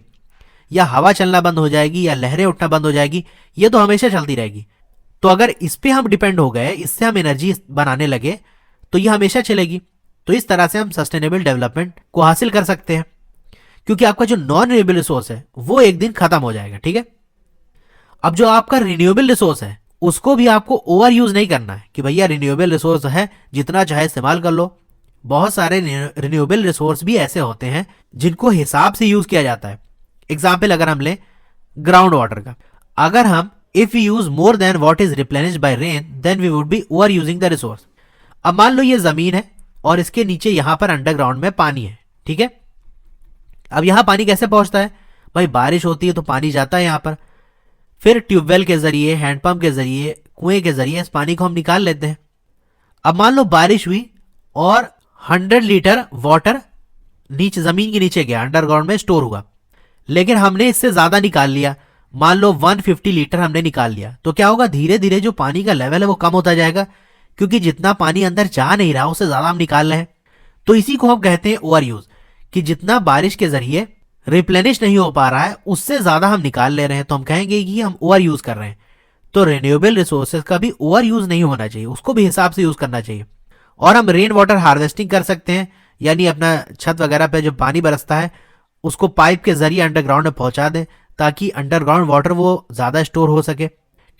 या हवा चलना बंद हो जाएगी या लहरें उठना बंद हो जाएगी, ये तो हमेशा चलती रहेगी। तो अगर इस पे हम डिपेंड हो गए, इससे हम एनर्जी बनाने लगे, तो ये हमेशा चलेगी। तो इस तरह से हम सस्टेनेबल डेवलपमेंट को हासिल कर सकते हैं, क्योंकि आपका जो नॉन रिन्यूएबल रिसोर्स है वो एक दिन खत्म हो जाएगा। ठीक है, अब जो आपका रिन्यूएबल रिसोर्स है उसको भी आपको ओवर यूज नहीं करना है कि भैया रिन्यूएबल रिसोर्स है जितना चाहे इस्तेमाल कर लो। बहुत सारे रिन्यूएबल रिसोर्स भी ऐसे होते हैं जिनको हिसाब से यूज किया जाता है। एग्जाम्पल अगर हम लें ग्राउंड वाटर का, अगर हम if you use more than what is replenished by rain then we would be over using the resource. अब मान लो ये जमीन है और इसके नीचे यहां पर अंडरग्राउंड में पानी है, ठीक है। अब यहां पानी कैसे पहुंचता है भाई, बारिश होती है तो पानी जाता है यहां पर, फिर ट्यूबवेल के जरिए, हैंडपंप के जरिए, कुएं के जरिए इस पानी को हम निकाल लेते हैं। अब मान लो बारिश हुई और 100 लीटर वाटर नीचे जमीन के नीचे गया, अंडरग्राउंड में स्टोर हुआ, लेकिन हमने इससे ज्यादा निकाल लिया, मान लो 150 लीटर हमने निकाल लिया, तो क्या होगा, धीरे धीरे जो पानी का लेवल है वो कम होता जाएगा, क्योंकि जितना पानी अंदर जा नहीं रहा उससे ज्यादा हम निकाल रहे हैं। तो इसी को हम कहते हैं ओवर यूज, कि जितना बारिश के जरिए रिप्लेनिश नहीं हो पा रहा है उससे ज्यादा हम निकाल ले रहे हैं, तो हम कहेंगे कि हम ओवर यूज कर रहे हैं। तो रिन्यूएबल रिसोर्सेज का भी ओवर यूज नहीं होना चाहिए, उसको भी हिसाब से यूज करना चाहिए। और हम रेन वाटर हार्वेस्टिंग कर सकते हैं, यानी अपना छत वगैरह पे जो पानी बरसता है उसको पाइप के जरिए अंडरग्राउंड में पहुंचा दें, ताकि अंडरग्राउंड वाटर वो ज्यादा स्टोर हो सके।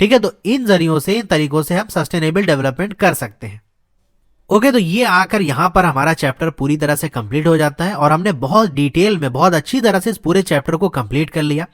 ठीक है, तो इन जरियों से, इन तरीकों से हम सस्टेनेबल डेवलपमेंट कर सकते हैं। ओके, तो ये आकर यहाँ पर हमारा चैप्टर पूरी तरह से कंप्लीट हो जाता है और हमने बहुत डिटेल में, बहुत अच्छी तरह से इस पूरे चैप्टर को कंप्लीट कर लिया।